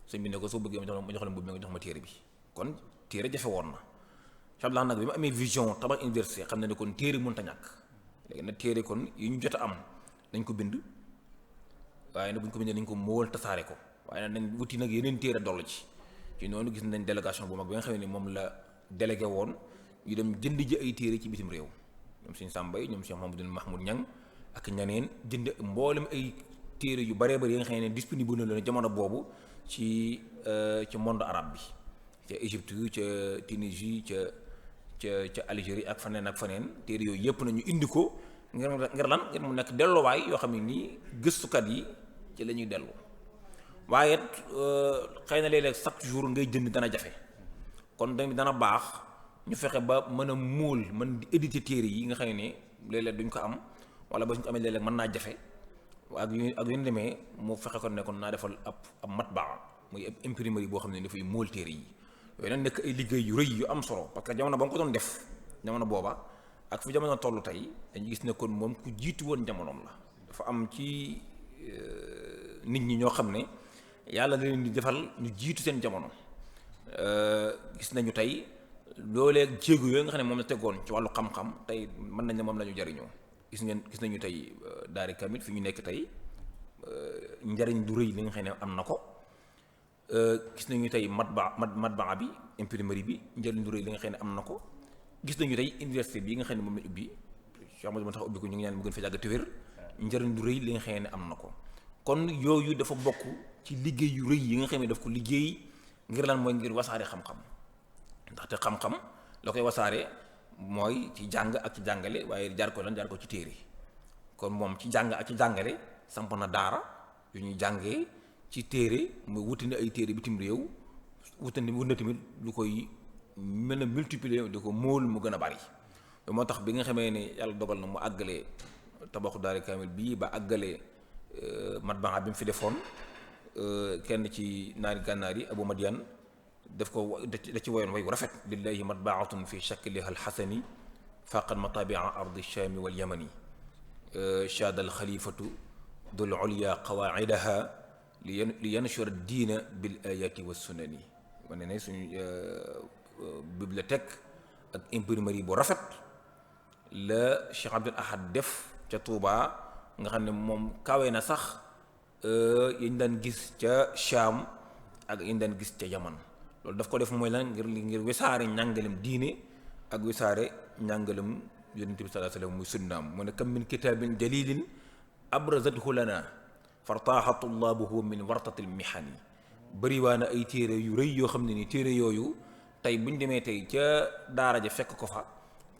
Speaker 2: sëñ bi ne ko soo bëggee ma jox la mbubb mi nga jox ma téere bi kon téere jafe woon na sabla nag bi ma amee vision tabax université xam ne ne kon téere mënta ñàkk léegi nag téere kon yi ñu jot a am dañ ko bind waaye nag bu ñu ko bindee nañ ko móol tasaare ko waaye nag nañ wuti nag yeneen téere dollu ci noonu gis nañ délégation bu mag bi nga xam ne moom la délégué woon ñu dem jënd ji ay téere ci bitim réew ñoom suñu sàmbay ñoom Cheikh Mamadou Mahmoud Niang ak ñaneen jënd mboolem ay téere yu baree bari yi nga xam ne disponible na leen jamono boobu ci monde arabe bi ca Égypte ca Tunisie ca Algérie ak faneen téere yooyu yëpp nañu indi ko ngir lan ngir mu nekk delluwaay yoo xam ne nii gëstukat yi ci la ñuy dellu waaye xëy na léeg-léeg chaque jour ngay jënd dana jafe kon tamit dana baax ñu fexe ba mën a móol mën di éditer téere yi nga xam ne léeg-léeg duñ ko am wala ba suñ ko amee léeg-léeg mën naa jafe ak yu demee mu fexe ko ne kon naa defal ab matbaa muy ab imprimerie boo xam ne dafay móol téere yi yooyu nag nekk ay liggéey yu rëy yu am solo parce que jamono ba nga ko doon def jamono booba ak fi jamono tollu tey dañu gis ne kon moom ku jiitu woon jamonoom la dafa am ci nit ñi ñoo xam ne yàlla da leen di defal ñu jiitu seen jamono gis nañu tey loolee jéego yooyu nga xam ne moom la tegoon ci wàllu xam-xam tey mën nañ ne moom la ñu jariñoo gis nañu tey daari kamil fi ñu nekk tey njariñ du rëy li nga xam ne am na ko gis nañu tey matbaa bi imprimerie bi njariñ du rëy li nga xam ne am na ko gis nañu tey université bi nga xam ne moom lañ ubbi Cheikh Amadou tax ubbi ko ñu ngi ñaan mu gën fa yàgg te wér njariñ du rëy li nga xam ne am na ko kon yooyu dafa bokk ci liggéey yu rëy yi nga xam ne daf ko liggéey ngir lan mooy ngir wasaare xam-xam ndaxte xam-xam la koy wasaare mooy ci jàng ak ci jàngale waaye jaar ko ci téere kon moom ci jàng ak ci jàngale samp na daara yu ñuy jàngee ci téere mu wuti na ay téere bitim réew wut na tamit lu koy mën a multiplier di ko móol mu gën a bari moo tax bi nga xamee ne yàlla dogal na mu àggalee tabaxu daari kaamil bii ba àggalee matbaa bi mu fi defoon kenn ci naari gànnaar yi Abu Madian daf ko da ci woyoon way wu rafet lillahi matbaatun fi shakliha alxasani faqat matabia ardi shaami wal yamani shaada alxalifatu dul ulya qawaidaha li yanshura diina bil ayati wa sunani wane ne suñu bibliothèque ak imprimerie bu rafet la Cheikh Abdul Ahad def ca Touba nga xam ne moom kawe na sax yañ daan gis ca Shaam ak yañ daan gis ca Yaman loolu daf ko def mooy lan ngir wesaare njàngalem diine ak wesaare njàngalem yonent bi sallallahu alayhi wasallam muy sunnaam mu ne kam min kitaabin jalilin abrazathu lana fartaaxa tullaabuhu min wartatil mihani bëriwaana ay téere yu rëy yoo xam ne ni téere yooyu tey bu ñu demee tey ca daara ja fekk ko fa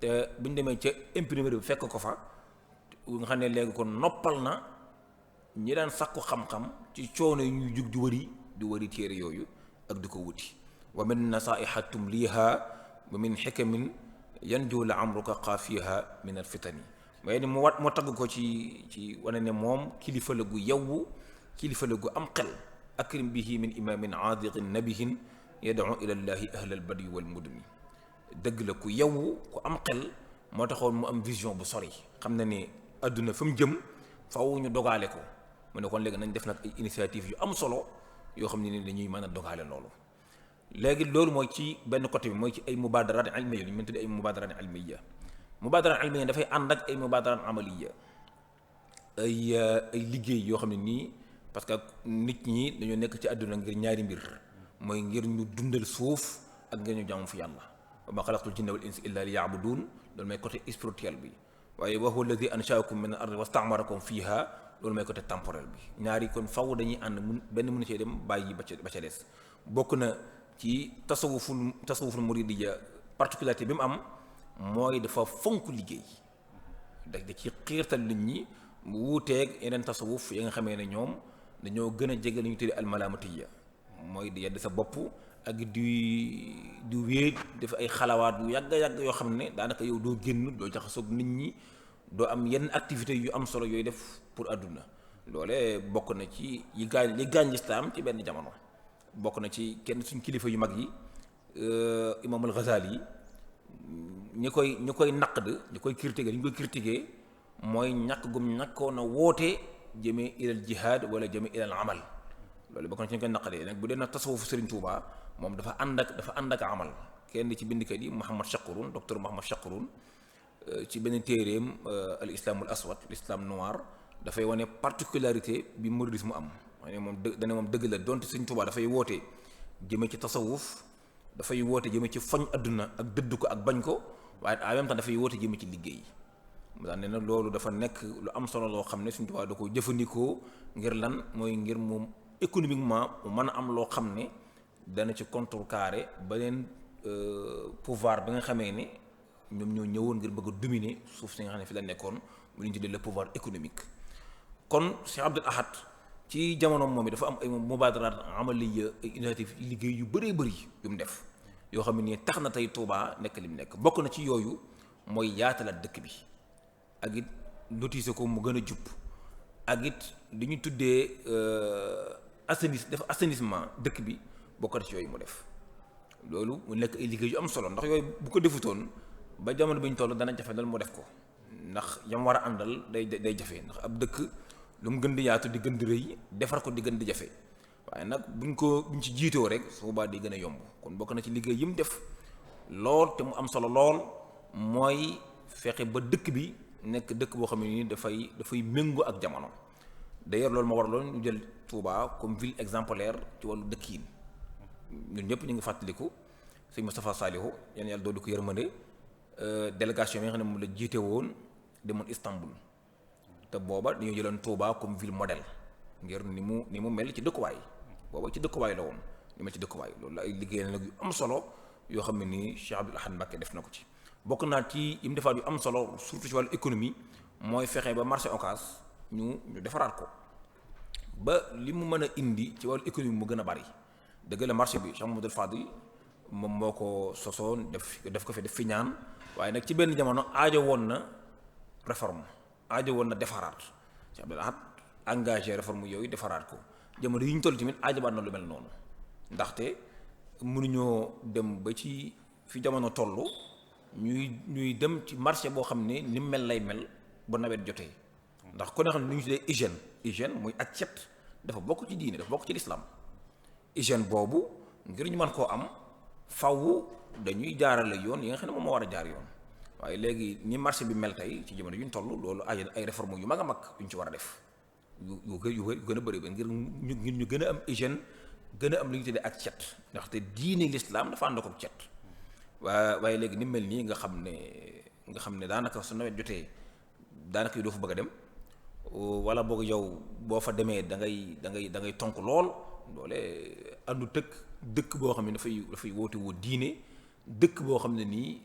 Speaker 2: te bu ñu demee ca imprimerie bi fekk ko fa nga xam ne léegi kon noppal na ñi daan sakku xam-xam ci coono yu ñuy jug di wëri téere yooyu ak di ko wuti wa min nasaihatum liha wa min xikamin yanju la amruka xaafiha min al fitani waaye ni moo tagg ko ci wane ne moom kilifa la gu yewwu kilifa la gu am xel akrim bihi min imamin aadiqin nabihin yad'u ila llahi ahlal badi wal mudni dëgg la ku yewwu ku am xel moo taxoon mu am vision bu sori xam na ne adduna fa mu jëm faw ñu dogaale ko mu ne kon léegi nañ def nag ay initiative yu am solo yoo xam ne ni dañuy mën a dogaale loolu léegi loolu mooy ci benn côté bi mooy ci ay mubadaraat ilmiya li ñu mën tuddee ay mubadaraat ilmiya mubadaraat ilmiya dafay ànd ak ay mubadaraat amaliya ay liggéey yoo xam ne nii parce que nit ñi dañoo nekk ci àdduna ngir ñaari mbir mooy ngir ñu dundal suuf ak ngir ñu jaamu fi yàlla wa ma xalaqtul jinna wal insa illa liya'budun loolu mooy côté spirituel bi waaye wa huwa alladi anshaakum min al ardi wastamarakum fiha loolu mooy côté temporel bi ñaari kon faw dañuy ànd benn mënu cee dem bàyyi ba ca des bokk na ci tasawuful muridiyya particularité bi mu am mooy dafa fonk liggéey da ci xiirtal nit ñi mu wuuteeg yeneen tasawuf yi nga xamee ne ñoom dañoo gën a jege lu ñu tuddee almalaamatiya mooy di yedd sa bopp ak di wéet def ay xalawaat yu yàgg yoo xam ne daanaka yow doo génn doo jaxasoog nit ñi doo am yenn activités yu am solo yooyu def pour àdduna loole bokk na ci yi gaañ lislaam ci benn jamono bokk na ci kenn suñ kilifa yu mag yi imaamul Ghazali ñi koy naqd ñi koy critiquer mooy ñàkk gum ñàkkoon a woote jëmee ilal jihaad wala jëmee ilal amal loolu bokk na ci ñu koy naqdee nag bu dee nag tasawufu Serigne Touba moom dafa ànd ak amal kenn ci bindkat yi Mouhamad Chaqurun docteur Mouhamad Chaqurun ci benn téeréem al islamul aswad l'islam noir dafay wane particularité bi mouridisme am moom dëgg la donte Serigne Touba dafay woote jëmee ci tasawuf dafay woote jëmee ci foñ adduna ak dëdd ko ak bañ ko waaye en même temps dafay woote jëmee ci liggéey mu daan ne nag loolu dafa nekk lu am solo loo xam ne Serigne Touba da ko jëfandikoo ngir lan mooy ngir moom économiquement mu mën a am loo xam ne dana ci contrecarrer beneen pouvoir bi nga xamee ne ñoom ñoo ñëwoon ngir bëgg a dominer suuf si nga xam ne fi la nekkoon mu ñu tuddee le pouvoir économique. kon Cheikh Abdoul Ahad ci jamono moom dafa am ay mubaadaraat amaliya ay initiative liggéey yu bëree bëri yu mu def yoo xam ne nii tax na tey Touba nekk li mu nekk. bokk na ci yooyu mooy yaatalaat dëkk bi ak it lotiser ko mu gën a jub ak it li ñu tuddee assainissement dëkk bi bokk na ci yooyu mu def. loolu mu nekk ay liggéey yu am solo ndax yooyu bu ko defutoon ba jamono bi ñu toll dana jafe dal mu def ko ndax yam war a àndal day jafe ndax ab dëkk lu mu gën di yaatu di gën di rëy defar ko di gën di jafe waaye nag buñ ci jiitoo rek su boobaa di gën a yomb. kon bokk na ci liggéey yi mu def lool te mu am solo lool mooy fexe ba dëkk bi nekk dëkk boo xam ne nii dafay méngoo ak jamono. d'ailleurs loolu moo waraloon ñu jël Touba comme ville exemplaire ci wàllu dëkk yi. ñun ñëpp ñu ngi fàttaliku sëñ Moustapha Salihu yan yàlla doolu ko yërmande délégation bi nga xam ne moom la jiite woon demoon Istanbul te booba dañoo jëloon Touba comme ville modèle ngir ni mu mel ci dëkkuwaay booba ci dëkkuwaay la woon ni mel ci dëkkuwaay loolu la ay liggéey nag yu am solo yoo xam ne nii Cheikh Abdoul Ahad Mbacké def na ko ci. bokk naa ci yi mu defaat yu am solo surtout ci wàllu économie mooy fexe ba marché Ocass ñu defaraat ko ba li mu mën a indi ci wàllu économie mu gën a bari. dëgg la marché bi Cheikh Mamadou Fadil moom moo ko sosoon def ko fi def fi ñaan waaye nag ci benn jamono aajo woon na réforme aajo woon na defaraat Cheikh Abdoul Ahad engagé réforme yooyu defaraat ko jamono yi ñu toll tamit aajo baat na lu mel noonu ndaxte mënuñoo dem ba ci fi jamono toll ñuy dem ci marché boo xam ne ni mel lay mel ba nawet jotee ndax ko ne xam ne lu ñu tuddee hygiène muy ak cet dafa bokk ci diine dafa bokk ci lislaam hygiène boobu ngir ñu mën koo am faw dañuy jaarale yoon yi nga xam ne moom moo war a jaar yoon waaye léegi ni marché bi mel tey ci jamono yu ñu toll loolu ay réforme yu mag a mag yu ñu ci war a def yu gën a bëri ba ngir ñu gën a am hygiène gën a am li ñu tuddee ak cet ndaxte diine l'islam dafa ànd ko cet waaye léegi ni mel nii nga xam ne daanaka su nawet jotee daanaka yu doo fa bëgg a dem wala boog yow boo fa demee da ngay tonk lool. loole àndu dëkk boo xam ne dafay woote woo diine dëkk boo xam ne nii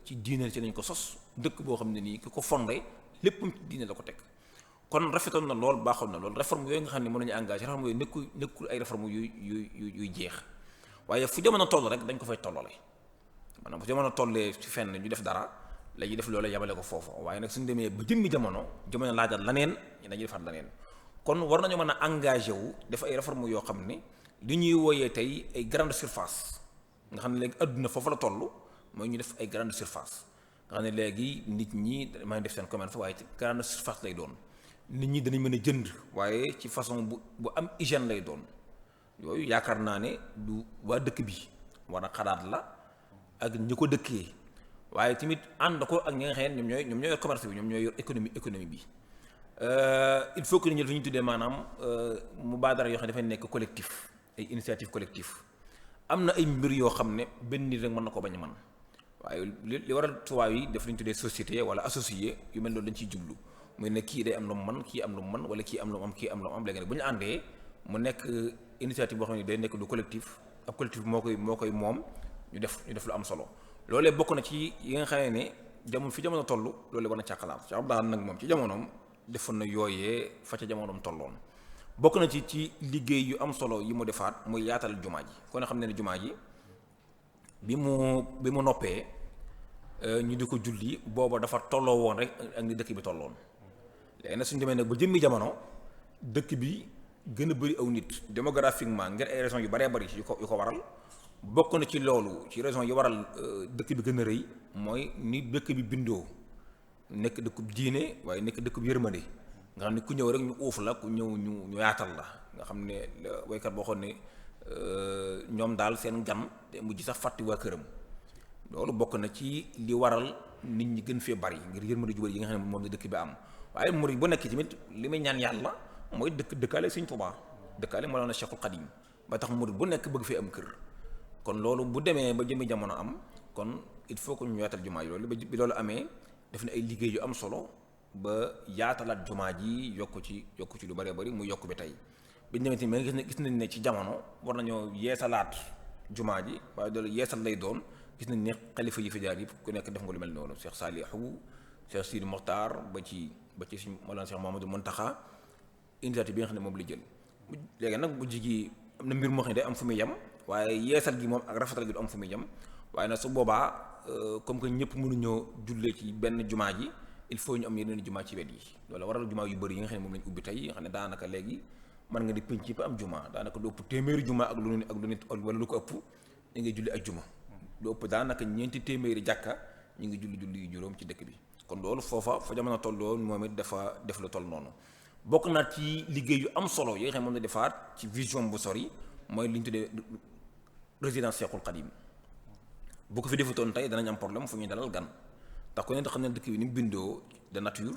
Speaker 2: ci diine ci lañ ko sos dëkk boo xam ne nii ki ko fondé léppam ci diine la ko teg kon rafetoon na lool baaxoon na lool réforme yooyu nga xam ne mën nañu engagé réforme yooyu nekkul ay réforme yuy jeex waaye fu jamono toll rek dañ ko fay tollale maanaam fu jamono tollee ci fenn ñu def dara la ñuy def loola yabale ko foofu waaye nag suñu demee ba jëmmi jamono laajal laneen dañuy defaat laneen kon war nañu mën a engagé wu def ay réforme yoo xam ne li ñuy wooyee tey ay grande surface nga xam ne léegi adduna foofu la toll mooy ñu def ay grande surface nga xam ne léegi nit ñi maa ngi def seen commerce waaye ci grande surface lay doon nit ñi danañ mën a jënd waaye ci façon bu am hygiène lay doon yooyu yaakaar naa ne du waa dëkk bi war a xalaat la ak ñi ko dëkkee waaye tamit ànd ko ak ñi nga xam ne ñoom ñooy yor commerce bi ñoom ñooy yor économie bi. Il faut que ñu fi ñu tuddee maanaam mubaadara yoo xam ne dafay nekk collectif ay initiative collectif am na ay mbir yoo xam ne benn nit rek mën na ko bañ a mën waaye li waral tubaab yi daf li ñu tuddee société wala associé yu mel noonu dañ ciy jublu muy ne kii day am lu mu mën kii am lu mu mën wala kii am lu mu am kii am lu mu am léegi nag bu ñu àndee mu nekk initiative boo xam ne day nekk lu collectif ab collectif moo koy moom ñu def lu am solo loolee bokk na ci yi nga xam ne jamono toll loolee war na càqalaat ci am daan nag moom ci jamonoom defoon na yooyee fa ca jamonoom tolloon bokk na ci liggéey yu am solo yi mu defaat muy yaatal jumaa ji kon xam ne jumaa ji bi mu noppee ñu di ko julli booba dafa tolloo woon rek ak ni dëkk bi tolloon léegi nag suñu demee nag ba jëmmi jamono dëkk bi gën a bëri aw nit démographiquement ngir ay raisons yu baree bëri yu ko waral bokk na ci loolu ci raison yi waral dëkk bi gën a rëy mooy ni dëkk bi bindoo nekk dëkkub diine waaye nekk dëkkub yërmande nga xam ne ku ñëw rek ñu uuf la ku ñëw ñu yaatal la nga xam ne waykat boo xoon ne ñoom daal seen gan te mujj sax fàtti waa këram loolu bokk na ci li waral nit ñi gën fee bari ngir yërmande ju bari yi nga xam ne moom la dëkk bi am waaye murid bu nekk tamit li muy ñaan yàlla mooy dëkkaale Sëñ Tuubaa dëkkaale moo doon Cheikhul Xadim ba tax murid bu nekk bëgg fee am kër kon loolu bu demee ba jëmi jamono am kon il faut que ñu yaatal jumaa yi loolu bi loolu amee def na ay liggéey yu am solo ba yaatalaat jumaa ji yokku ci lu bëree bëri mu yokk bi tey biñ demee tamit gis nañ ne ci jamono war nañoo yeesalaat jumaa ji waaye loolu yeesal lay doon gis nañ ne xalifa yi fi jaar yëpp ku nekk def nga lu mel noonu Cheikh Saliou Cheikh Sidi Mokhtar ba ci suñu Mawlana Cheikh Mouhamadou Mountakha initiative bi nga xam ne moom la jël léegi nag bu jigi am na mbir moo xam ne day am fu muy yem waaye yeesal gi moom ak rafetal gi du am fu muy yem waaye nag su boobaa comme que ñëpp mënuñoo jullee ci benn jumaa ji il faut ñu am yeneen jumaa ci wet yi loolu waral jumaa yu bëri yi nga xam ne moom lañ ubbi tey nga xam ne daanaka léegi mën nga di pénc yëpp am jumaa daanaka lu ëpp téeméeri jumaa ak lu nit wala lu ko ëpp ñu ngi julli ak juma lu ëpp daanaka ñeenti téeméeri jàkka ñu ngi julli yu juróom ci dëkk bi kon loolu foofa fa jamono tolloo moom it dafa def lu toll noonu bokk na ci liggéey yu am solo yi nga xam ne moom la defaat ci vision bu sori mooy li ñu tuddee résidence Cheikhul Khadim bu ko fi defutoon tey danañ am problème fu ñuy dalal gan ndax ku ne xam ne dëkk bi ni mu bindoo de nature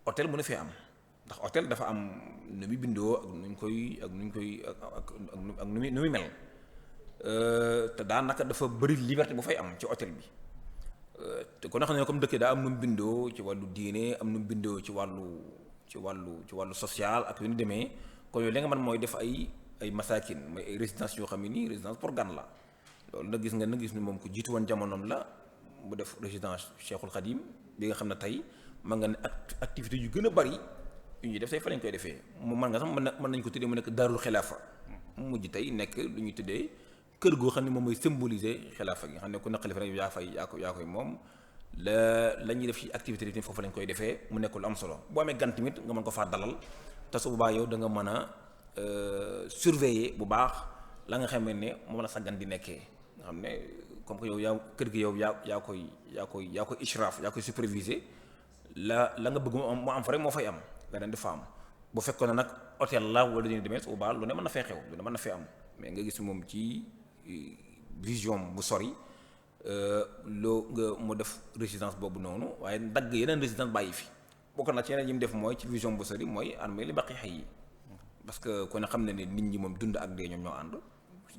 Speaker 2: hôtel mu ne fee am ndax hôtel dafa am nu muy bindoo ak nu muy mel te daanaka dafa bëri liberté bu fay am ci hôtel bi te ku ne xam ne comme dëkk daa am nu mu bindoo ci wàllu diine am nu mu bindoo ci wàllu social ak yu ñu demee kon yooyu li nga mën mooy def ay masakin mooy ay résidence yoo xam ne nii résidence pour gan la loolu nag gis ni moom ko jiitu woon jamonoom la mu def résidence Cheikhul Khadim bi nga xam ne tey mën nga ne activité yu gën a bari yu ñuy def tey fa lañ koy defee mu mën nga sax mën nañ ko tuddee mu nekk daarul xilaafa mu mujj tey nekk lu ñuy tuddee kër goo xam ne moom mooy symboliser xilaafa gi nga xam ne ku ne xalifa rek yaa koy moom la ñuy def ci activité yi foofu lañ koy defee mu nekk lu am solo boo amee gan tamit nga mën ko faa dalal te su boobaa yow da nga mën a surveiller bu baax la nga xam ne moom la sa gan di nekkee nga xam ne comme que yow kër gi yow yaa koy ishraaf yaa koy superviser la nga bëgg mu am fa rek moo fay am leneen di fa am bu fekkoon ne nag hôtel la wala dañuy demee su boobaa lu ne mën na fee xew lu ne mën na fee am mais nga gis moom ci vision bu sori loo nga mu def résidence boobu noonu waaye dagg yeneen résidence bàyyi fi bokk na ci yeneen yi mu def mooy ci vision bu sori mooy armée li baqi xay yi parce que ku ne xam ne nit ñi moom dund ak dee ñoom ñoo ànd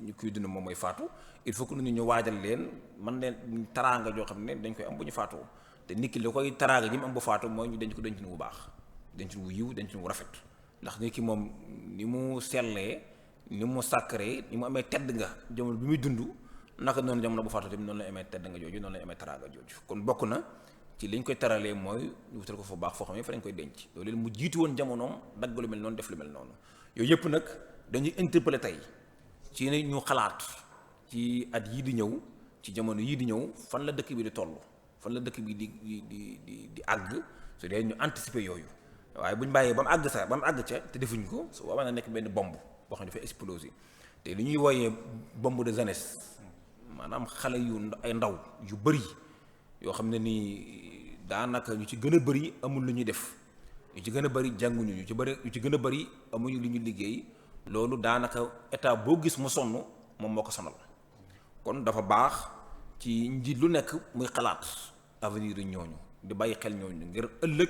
Speaker 2: ñu kuy dund moom mooy faatu il faut que nit ñi ñu waajal leen man leen taraanga joo xam ne dañ koy am bu ñu faatoo te nit ki li koy taraanga ji mu am bu faatu mooy ñu denc ko dencin wu baax dencin wu yiw dencin wu rafet ndax nit ki moom ni mu sellee ni mu sacré ni mu amee tedd nga jamono bi muy dund naka noonu jamono bu faatu tamit noonu lay amee tedd nga jooju noonu lay amee taraanga jooju kon bokk na ci liñ koy taralee mooy ñu wutal ko fa baax foo xam ne fa lañ koy denc loolu mu jiitu woon jamonoom dagg lu mel noonu def lu mel noonu yooyu yëpp nag dañuy interpeller tey ci ne ñu xalaat ci at yii di ñëw ci jamono yii di ñëw fan la dëkk bi di toll fan la dëkk bi di àgg su dee ñu anticiper yooyu waaye bu ñu bàyyee ba mu àgg ca te defuñ ko su boobaa na nekk benn bombe boo xam ne dafay exploser te li ñuy wooyee bombe de jeunesse maanaam xale ay ndaw yu bëri yoo xam ne nii daanaka ñu ci gën a bëri amul lu ñuy def ñu ci gën a bëri jànguñu ñu ci gën a bëri amuñu lu ñu liggéey loolu daanaka état boo gis mu sonn moom moo ko sonal kon dafa baax ci njiit lu nekk muy xalaat avenir yi ñooñu di bàyyi xel ñooñu ngir ëllëg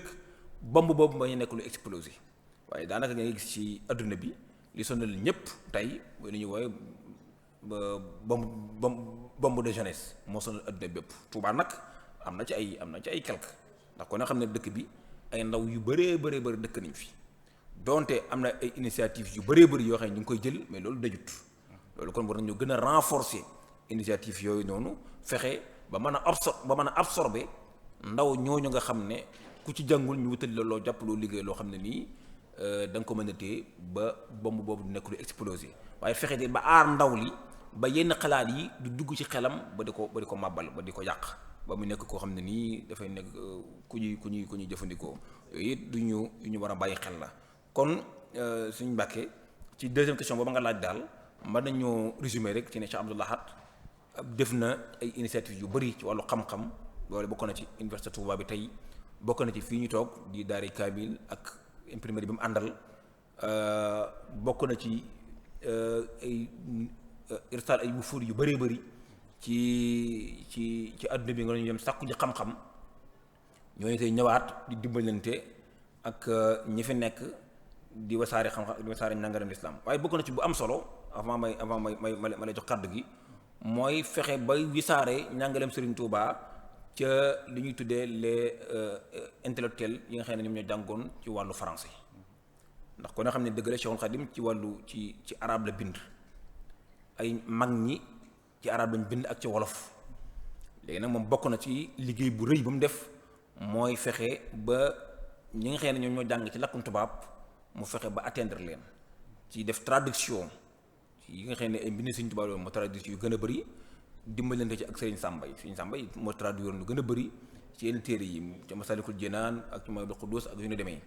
Speaker 2: bomb boobu ma ñu nekk lu explosé waaye daanaka nga gis ci adduna bi li sonal ñëpp tey mooy li ñuy woowe bombe de jeunesse moo sonal adduna bépp Tuubaa nag am na ci ay quelque ndax kon nga xam ne dëkk bi ay ndaw yu bëree dëkk nañ fi donte am na ay initiative yu bëree bëri yoo xam ne ñu ngi koy jël mais loolu dajut loolu kon war nañu gën a renforcer initiative yooyu noonu fexe ba mën a absorber ndaw ñooñu nga xam ne ku ci jàngul ñu wutali la loo jàpp loo liggéey loo xam ne nii da nga ko mën a téye ba bomb boobu du nekk lu explosé waaye fexe de ba aar ndaw li ba yenn xalaat yi du dugg ci xelam ba di ko màbbal ba di ko yàq ba mu nekk koo xam ne nii dafay nekk ku ñuy jëfandikoo yooyu it du ñu war a bàyyi xel la kon suñu Mbàkke ci deuxième question boobu nga laaj daal mën nañoo résumer rek ci ne Cheikh Abdou Lahad def na ay initiative yu bëri ci wàllu xam-xam loolu bokk na ci université Touba bi tey bokk na ci fii ñu toog di daari kaamil ak imprimerie bi mu àndal bokk na ci ay irsaal ay wufuur yu bëree bëri ci adduna bi nga ñu yem sàkku ji xam-xam ñooñu tey ñëwaat di dimbalante ak ñi fi nekk di wasaare xam-xam di wasaare njàngaleem lislaam waaye bokk na ci bu am solo avant may ma lay jox kàddu gi mooy fexe ba wisaare njàngaleem Serigne Touba ca li ñuy tuddee les intellectuels yi nga xam ne ñoom ñoo jàngoon ci wàllu français ndax kon nga xam ne dëgg la Cheikhul Khadim ci wàllu ci arab la bind ay mag ñi ci arab lañ bind ak ci wolof léegi nag moom bokk na ci liggéey bu rëy ba mu def mooy fexe ba ñi nga xam ne ñoom ñoo jàng ci làkkum tubaab mu fexe ba atteindre leen ci def traduction yi nga xam ne ay mbind Sëriñ Tuubaa loolu moo traduction yu gën a bëri dimbalante ci ak Sëriñ Sàmba yi moo traduire lu gën a bëri ci yenn téere yi ci Masaalikul Jinaan ak ci Mawaahibul Quddus ak yu ñu demee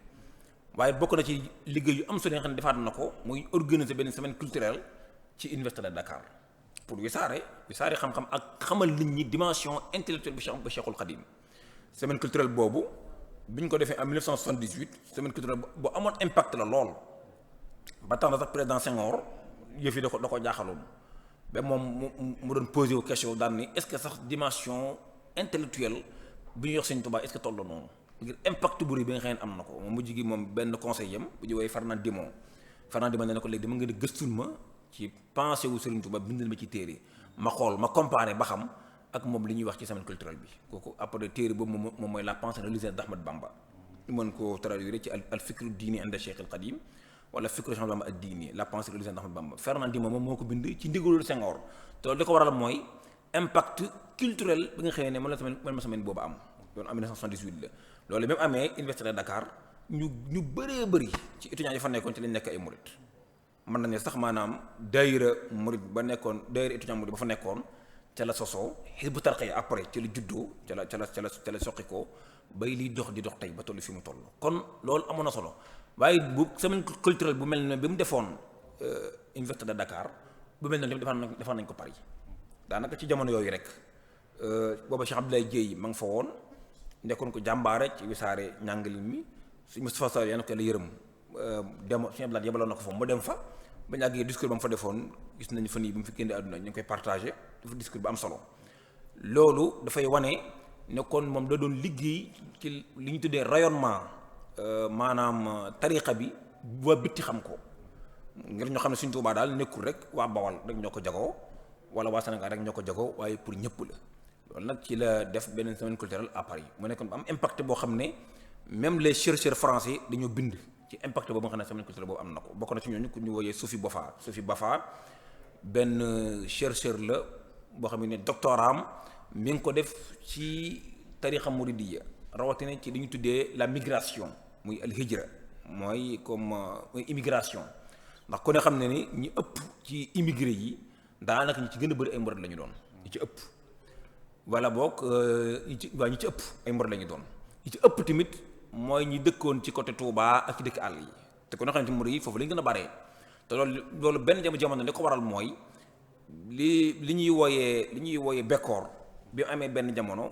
Speaker 2: waaye bokk na ci liggéey yu am solo nga xam ne defaat na ko muy organiser benn semaine culturelle ci université de Dakar pour wisaare xam-xam ak xamal nit ñi dimension intellectuelle ba Cheikhul Khadim semaine culturelle boobu bi ñu ko defee en 1978 semaine culturelle bu amoon impact la lool ba tax na sax président Senghor yëf yi da ko jaaxaloon ba moom mu doon posé wu question daan ni est-ce que sax dimension intellectuelle bu ñuy wax Sëriñ Tuubaa est-ce que toll noonu ngir impact bu rëy bi nga xam ne am na ko moom mujj gi moom benn conseiller am bu ñu woowee Fernand Dimon ne ko léegi dama ngeen a gëstul ma ci pensée wu Sëriñ Tuubaa bindal ma ci téere ma xool ma comparé ba xam ak moom li ñuy wax ci semaine culturelle bi kooku après téere boobu moom mooy la pensée religieuse d'Ahmad Bamba ñu mën koo traduire ci al fikru diini inda Cheikh al Khadim wala fikru Cheikh Bamba ad diini la pensée religieuse d'Ahmad Bamba Fernand Dimon moom moo ko bind ci ndigalul Senghor te loolu li ko waral mooy impact culturel bi nga xëy ne moom la semaine boobu am loolu en 1978 la loolu même amee université de Dakar ñu bëree bëri ci étudiants yi fa nekkoon ci lañ nekk ay murit mën nañu sax maanaam daayira murit ba nekkoon daayira étudiant murit ba fa nekkoon ca la sosoo Hizbu Tarqiyyah après ca la juddoo ca la soqi ko bay liy dox di dox tey ba toll fi mu toll kon loolu amoon na solo waaye bu semaine culturelle bu mel ne bi mu defoon université de Dakar bu mel noonu defoon nañ ko Paris daanaka ci jamono yooyu rek booba Cheikh Abdoulaye Dieye ma nga fa woon nekkoon ko jàmbaare ci wisaare njàngalin mi suñu Moustapha Sall yàlla ko la yërëm dem suñu Abdoulaye yebaloon na ko fa mu dem fa ba ñu àggee discours ba mu fa defoon gis nañu fa nii bi mu fi génne àdduna ñu ngi koy partagé dafa discours bu am solo loolu dafay wane ne kon moom da doon liggéey ci li ñu tuddee rayonnement maanaam tariqa bi waa bitti xam ko ngir ñoo xam ne Sëriñ Tuubaa daal nekkul rek waa Bawal rek ñoo ko jagoo wala waa Sénégal rek ñoo ko jagoo waaye pour ñëpp la loolu nag ci la def benn semaine culturelle à Paris mu nekkoon ba am impact boo xam ne même les chercheurs français dañoo bind ci impact boobu nga xam ne semaine culturelle boobu am na ko bokk na ci ñooñu ku ñu wooyee Sophie Baffa benn chercheur la boo xam ne doctoram mi ngi ko def ci tarixa muridiyya rawatina ci li ñu tuddee la migration muy al hijra mooy comme mooy immigration ndax ku ne xam ne ni ñi ëpp ci immigré yi daanaka ñi ci gën a bëri ay murid la ñu doon ñi ci ëpp wala boog ñi ci ëpp ay murid la ñu doon ñi ci ëpp tamit mooy ñi dëkkoon ci côté Touba ak ci dëkk àll yi te ku ne xam ne ci murid yi foofu la ñu gën a baree te loolu benn jamono li ko waral mooy li ñuy wooyee bekkoor bi amee benn jamono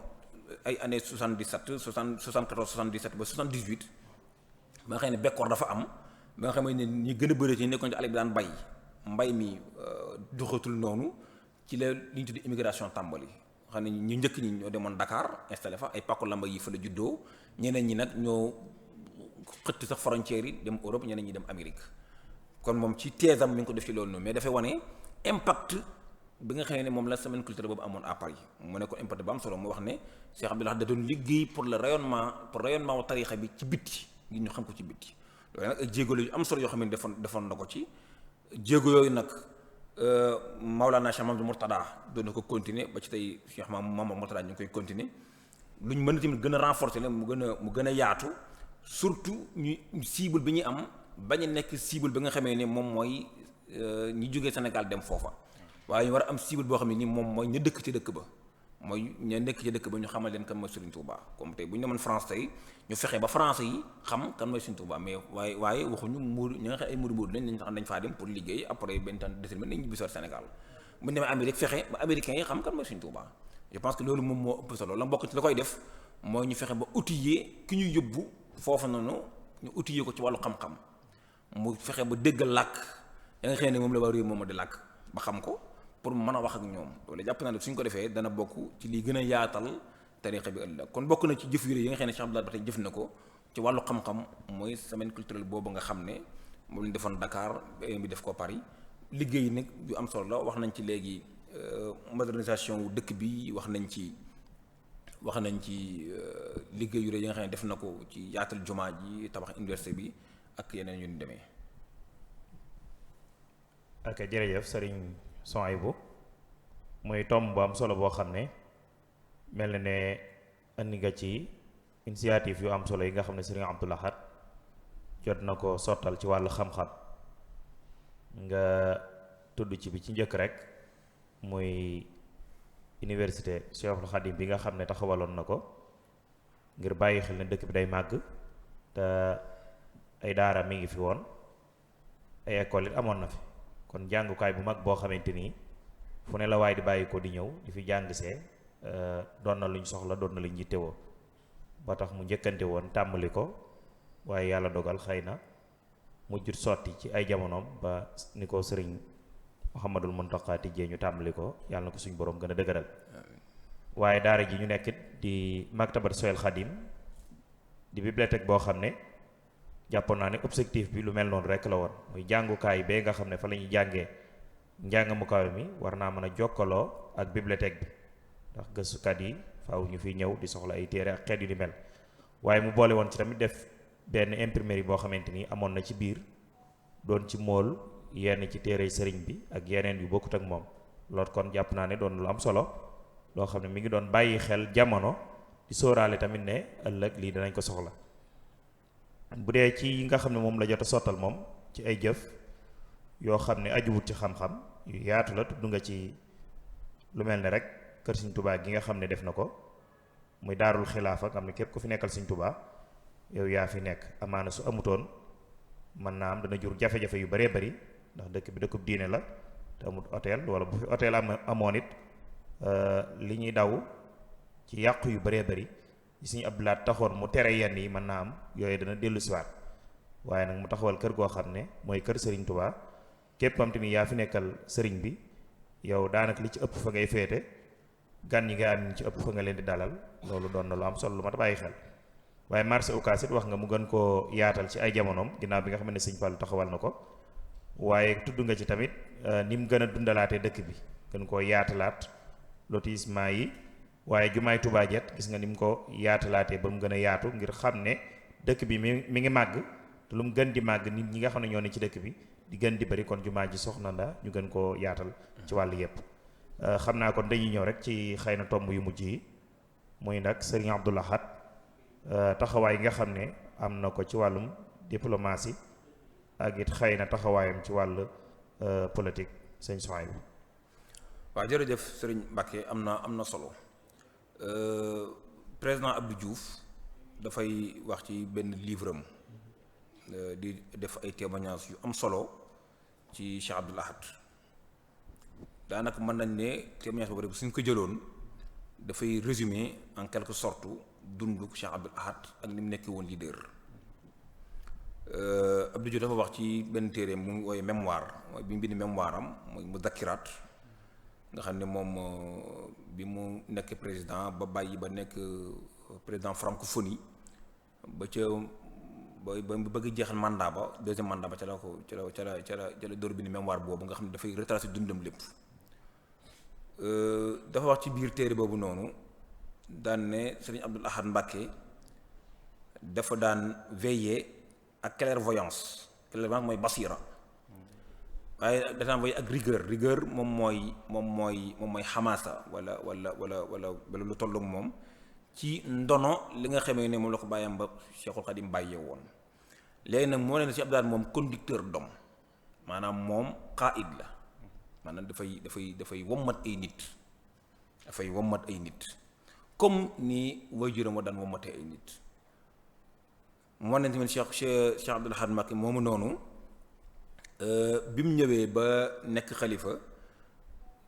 Speaker 2: ay années 77 74 77 ba 78 ba nga xam ne bekkoor dafa am ba nga xam ne ñi gën a bëri ci nekkoon ci àll bi daan mbay mi doxatul noonu ci la li ñu tudd immigration tàmbali xam ne ñu njëkk ñi ñoo demoon Dakar installé fa ay pàkku lamba yi fa la juddoo ñeneen ñi nag ñoo xëtt sax frontières yi dem Europe ñeneen ñi dem Amérique kon moom ci thèse am mi ngi ko def ci loolu noonu mais dafay wane impact bi nga xam ne moom la semaine culturelle boobu amoon à Paris mu nekkoon impact bu am solo mu wax ne Cheikh Abdoulaye da doon liggéey pour rayonnement wu tarixa bi ci bitti ngir ñu xam ko ci bitti loolu nag ay jéego yu am solo yoo xam ne defoon na ko ci jéego yooyu nag Maolana Cheikh Mamadou Mourtada doon na ko continuer ba ci tey Cheikh Mamadou Mourtada ñu ngi koy continuer lu ñu mën a tamit gën a renforcer la mu gën a yaatu surtout ñu cible bi ñuy am bañ a nekk cible bi nga xamee ne moom mooy ñi jógee Sénégal dem foofa waaye ñu war a am cible boo xam ne ni moom mooy ña dëkk ci dëkk ba mooy ña nekk ci dëkk ba ñu xamal leen kan mooy Serigne Touba comme tey bu ñu demoon France tey ñu fexe ba français yi xam kan mooy Serigne Touba mais waaye waxuñu muur ñi nga xam ay muur lañ dañ faa dem pour liggéey après benn temps déterminé nañ ñibbi soor Sénégal bu ñu demee Amérique fexe ba américains yi xam kan mooy Serigne Touba je pense que loolu moom moo ëpp solo la mbokk ci la koy def mooy ñu fexe ba outiller ki ñuy yóbbu foofu noonu ñu outiller ko ci wàllu xam-xam mu fexe ba déggal làkk ya nga xam ne moom la waa réew moom di làkk ba xam ko pour mën a wax ak ñoom loolu jàpp naa ne suñ ko defee dana bokk ci li gën a yaatal tariqa bi ëllëg kon bokk na ci jëf yu yi nga xam ne Cheikh Abdoulaye ba tey jëf na ko ci wàllu xam-xam mooy semaine culturelle boobu nga xam ne moom lañu defoon Dakar bi def ko Paris liggéey nag yu am solo la wax nañ ci léegi modernisation wu dëkk bi wax nañ ci liggéey yu rëy yi nga xam ne def na ko ci yaatal jumaa ji tabax université bi ak yeneen yu ñu demee.
Speaker 1: ok jërëjëf sëriñ Souhaïbou muy tomb bu am solo boo xam ne mel na ne andi nga ci initiative yu am solo yi nga xam ne sëriñ Abdou Lahad jot na ko sottal ci wàllu xam-xam nga tudd ci bi ci njëkk rek muy université Cheikhul Khadim bi nga xam ne taxawaloon na ko ngir bàyyi xel ne dëkk bi day màgg te ay daara mi ngi fi woon ay école it amoon na fi kon jàngukaay bu mag boo xamante ni fu ne la waaye di bàyyi ko di ñëw di fi jàng see doon na luñ soxla doon na luñ yittewoo ba tax mu njëkkante woon tàmbali ko waaye yàlla dogal xëy na mu jut sotti ci ay jamonoom ba ni ko sëriñ Mouhamadul Mountakha tijjee ñu tàmbali ko yàlla na ko suñ borom gën a dëgëral waaye daara ji ñu nekkit di maktabat Soyel Khadim di bibliothèque boo xam ne jàppoon naa ne objectif bi lu mel noonu rek la woon muy jàngukaay bee nga xam ne fa la ñuy jàngee njàng mu kawe mi war naa mën a jokkaloo ak bibliothèque bi ndax gëstukat yi faaw ñu fi ñëw di soxla ay téere ak xeet yu ni mel waaye mu boole woon ci tamit def benn imprimerie boo xamante ni amoon na ci biir doon ci mool yenn ci téere sëriñ bi ak yeneen yu bokkut ak moom loolu kon jàpp naa ne doon lu am solo loo xam ne mi ngi doon bàyyi xel jamono di sóoraale tamit ne ëllëg lii danañ ko soxla bu dee ci yi nga xam ne moom la jot a sottal moom ci ay jëf yoo xam ne ajuwut ci xam-xam yu yaatu la tudd nga ci lu mel ne rek kër Sëriñ Tuubaa gi nga xam ne def na ko muy daarul xilaafa nga xam ne képp ku fi nekkal Sëriñ Tuubaa yow yaa fi nekk amaana su amutoon mën naa am dana jur jafe-jafe yu bëree bëri ndax dëkk bi dëkkub diine la te amut hôtel wala bu fi hôtel amoon it li ñuy daw ci yàqu yu bëree bëri Sëriñ Abdou Lahad taxoon mu tere yenn yi mën naa am yooyu dana dellu siwaat waaye nag mu taxawal kër goo xam ne mooy kër Sëriñ Tuubaa képp am tamit yaa fi nekkal sëriñ bi yow daanaka li ci ëpp fa ngay féete gan ñi nga am ci ëpp fa nga leen di dalal loolu doon na lu am solo lu mat a bàyyi xel waaye marché Ocass it wax nga mu gën koo yaatal ci ay jamonoom ginnaaw bi nga xam ne Sëriñ Fallu taxawal na ko waaye tudd nga ci tamit ni mu gën a dundalaatee dëkk bi gën koo yaatalaat lotissement yi waaye jumaay Touba jet gis nga ni mu ko yaatalaatee ba mu gën a yaatu ngir xam ne dëkk bi mi ngi màgg te lu mu gën di màgg nit ñi nga xam ne ñoo ne ci dëkk bi di gën di bari kon jumaa ji soxna nda ñu gën koo yaatal ci wàll yépp xam naa kon dañuy ñëw rek ci xëy na tomb yu mujj yi muy nag Serigne Abdou Lahad taxawaay yi nga xam ne am na ko ci wàllum diplomatie ak it xëy na taxawaayam ci wàll politique sëñ Souhaïbou.
Speaker 2: waaw jërëjëf Serigne Mbacké am na solo président Abdou Diouf dafay wax ci benn livre am di def ay témoignages yu am solo ci Cheikh Abdou Lahad daanaka mën nañ ne témoignage boobu rek suñ ko jëloon dafay résumer en quelque sorte dundu Cheikh Abdou Lahad ak ni mu nekkee woon leader. Abdou Diouf dafa wax ci benn téere mu ngi woy mémoire mooy bi mu bind mémoire am mooy Muzakkiraat nga xam ne moom bi mu nekk président ba bàyyi ba nekk président francophonie ba ca ba mu bëgg jeexal mandat ba deuxième mandat ba ca la door bind mémoire boobu nga xam ne dafay retracé dundam lépp. dafa wax ci biir téere boobu noonu daan ne Serigne Abdou Lahad Mbacké dafa daan veiller ak clairvoyance mooy basira waaye dafa daan veiller ak rigueur moom mooy xamaasa wala lu tolloog moom ci ndono li nga xamee ne moom la ko bàyyam ba Cheikhul Khadim bàyyee woon léegi nag moo leen ci Abdou Lahad moom conducteur d'homme maanaam moom qaid la maanaam dafay wommat ay nit comme ni waajuram wa daan wommatee ay nit moo ne tamit Cheikh Abdou Lahad Mbacké moomu noonu bi mu ñëwee ba nekk xalifa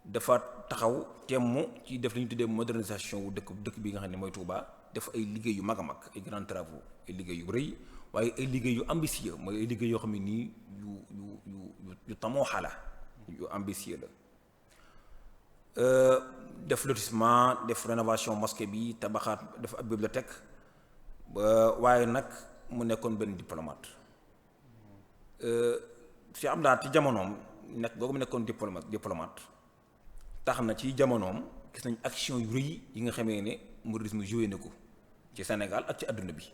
Speaker 2: dafa taxaw temm ci def li ñu tuddee modernisation wu dëkk bi nga xam ne mooy Touba def ay liggéey yu mag a mag ay grands travaux ay liggéey yu rëy waaye ay liggéey yu ambitieux mooy ay liggéey yoo xam ne nii yu tamoo xala yu ambitieux la def lotissement def rénovation mosquée bi tabaxaat def ab bibliothèque waaye nag mu nekkoon benn diplomate Cheikh Abdou Lahad ci jamonoom nekk googu mu nekkoon diplomate tax na ci jamonoom gis nañ action yu rëy yi nga xamee ne mouridisme joué na ko ci Sénégal ak ci àdduna bi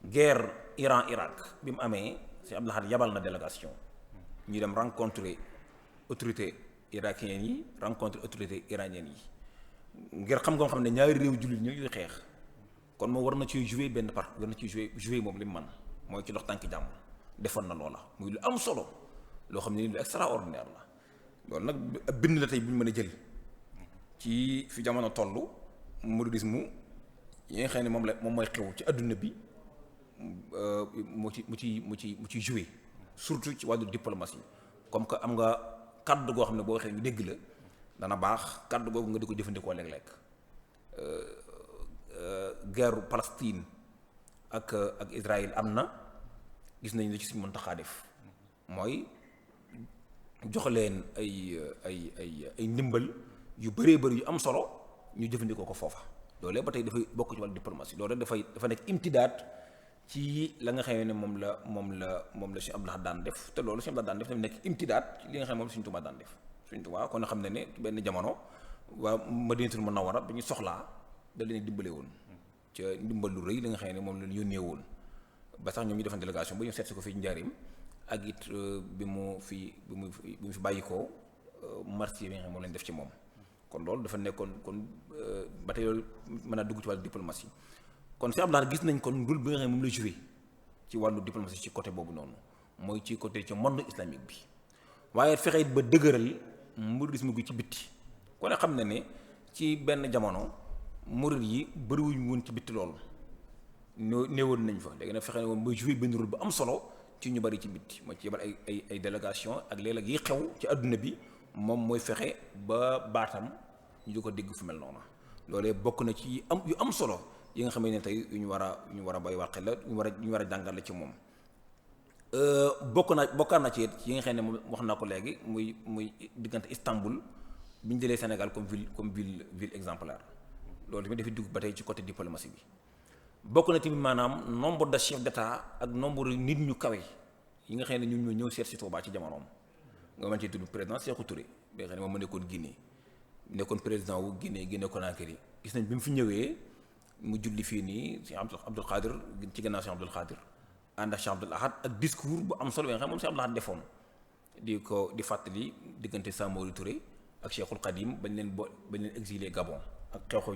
Speaker 2: guerre Iran Irak bi mu amee Cheikh Abdoul Ahad yabal na délégation ñu dem rencontrer autorité irakiennes yi rencontrer autorité iraniennes yi ngir xam ne ñaari réew jullit ñuy xeex kon moom war na ci jouer benn part war na ci jouer moom li mu man mooy ci dox tànk jàmm defoon na loola muy lu am solo loo xam ne lu extraordinaire la loolu nag ab bind la tey bu ñu mën a jël ci fi jamono toll mouridisme yi nga xam ne moom mooy xew ci adduna bi mu ci jouer surtout ci wàllu diplomatie comme que am nga kaddu goo xam ne boo waxee ñu dégg la dana baax kaddu googu nga di ko jëfandikoo léeg-léeg guerre Palestine ak Israël am na gis nañ la ci suñu Muntaxa def mooy jox leen ay ndimbal yu bëree bëri yu am solo ñu jëfandikoo ko foofa loolu ba tey dafay bokk ci wàllu diplomatie loolu dafa nekk imtidaat ci la nga xam ne moom la Sëñ Abdul Ahad daan def te loolu Sëñ Abdul Ahad daan def dafa nekk imtidaat ci li nga xam ne moom Sëñ Tuubaa daan def Sëñ Tuubaa kon xam ne benn jamono waa Madinatul Munawwara bi ñu soxlaa da leen dimbale woon ca ndimbal lu rëy li nga xam ne moom la yónnee woon ba sax ñoom ñu defoon délégation ba ñu seet si ko fii ci Njaaréem ak it bi mu fi bàyyi ko marché bi nga xam ne moom lañ def ci moom kon loolu dafa nekkoon kon ba tey loolu mën a dugg ci wàllu diplomatie kon Sëñ Abdul Ahad gis nañ kon rôle bi nga xam ne moom la joué ci wàllu diplomatie ci côté boobu noonu mooy ci côté ci monde islamique bi waaye fexe it ba dëgëral mouridisme gi ci bitti ku ne xam na ne ci benn jamono murid yi bëriwuñ woon ci bitti loolu néewoon nañ fa léegi nag fexe ne woon mooy joué benn rôle bu am solo ci ñu bari ci bitti mooy ci yebal ay délégation ak léeg-léeg yi xew ci adduna bi moom mooy fexe ba baatam ñu di ko dégg fu mel noonu loolee bokk na ci yu am solo yi nga xam ne tey yu ñu war a bàyyi wàqe la ñu war a jàngal la ci moom bokkaan na ci yi nga xam ne moom wax naa ko léegi muy diggante Istanbul bi ñu jëlee Sénégal comme ville exemplaire loolu tamit dafay dugg ba tey ci côté diplomatie bi bokk na tamit maanaam nombre de chefs d'État ak nombre nit ñu kawe yi nga xam ne ñun ñoo ñëw seet si Touba ci jamonoom nga mën cee tudd président Sékou Touré bi nga xam ne moom ma nekkoon Guinée nekkoon président wu Guinée Conakry gis nañ bi mu fi ñëwee mu julli fii nii Cheikh Abdoul Khadir ci gannaaw Cheikh Abdoul Khadir ànd ak Cheikh Abdoul Ahad ak discours bu am solo bi nga xam moom Cheikh Abdoul Ahad defoon di fàttali diggante Samori Touré ak Cheikhul Khadim bañ leen exilé Gabon ak xew-xew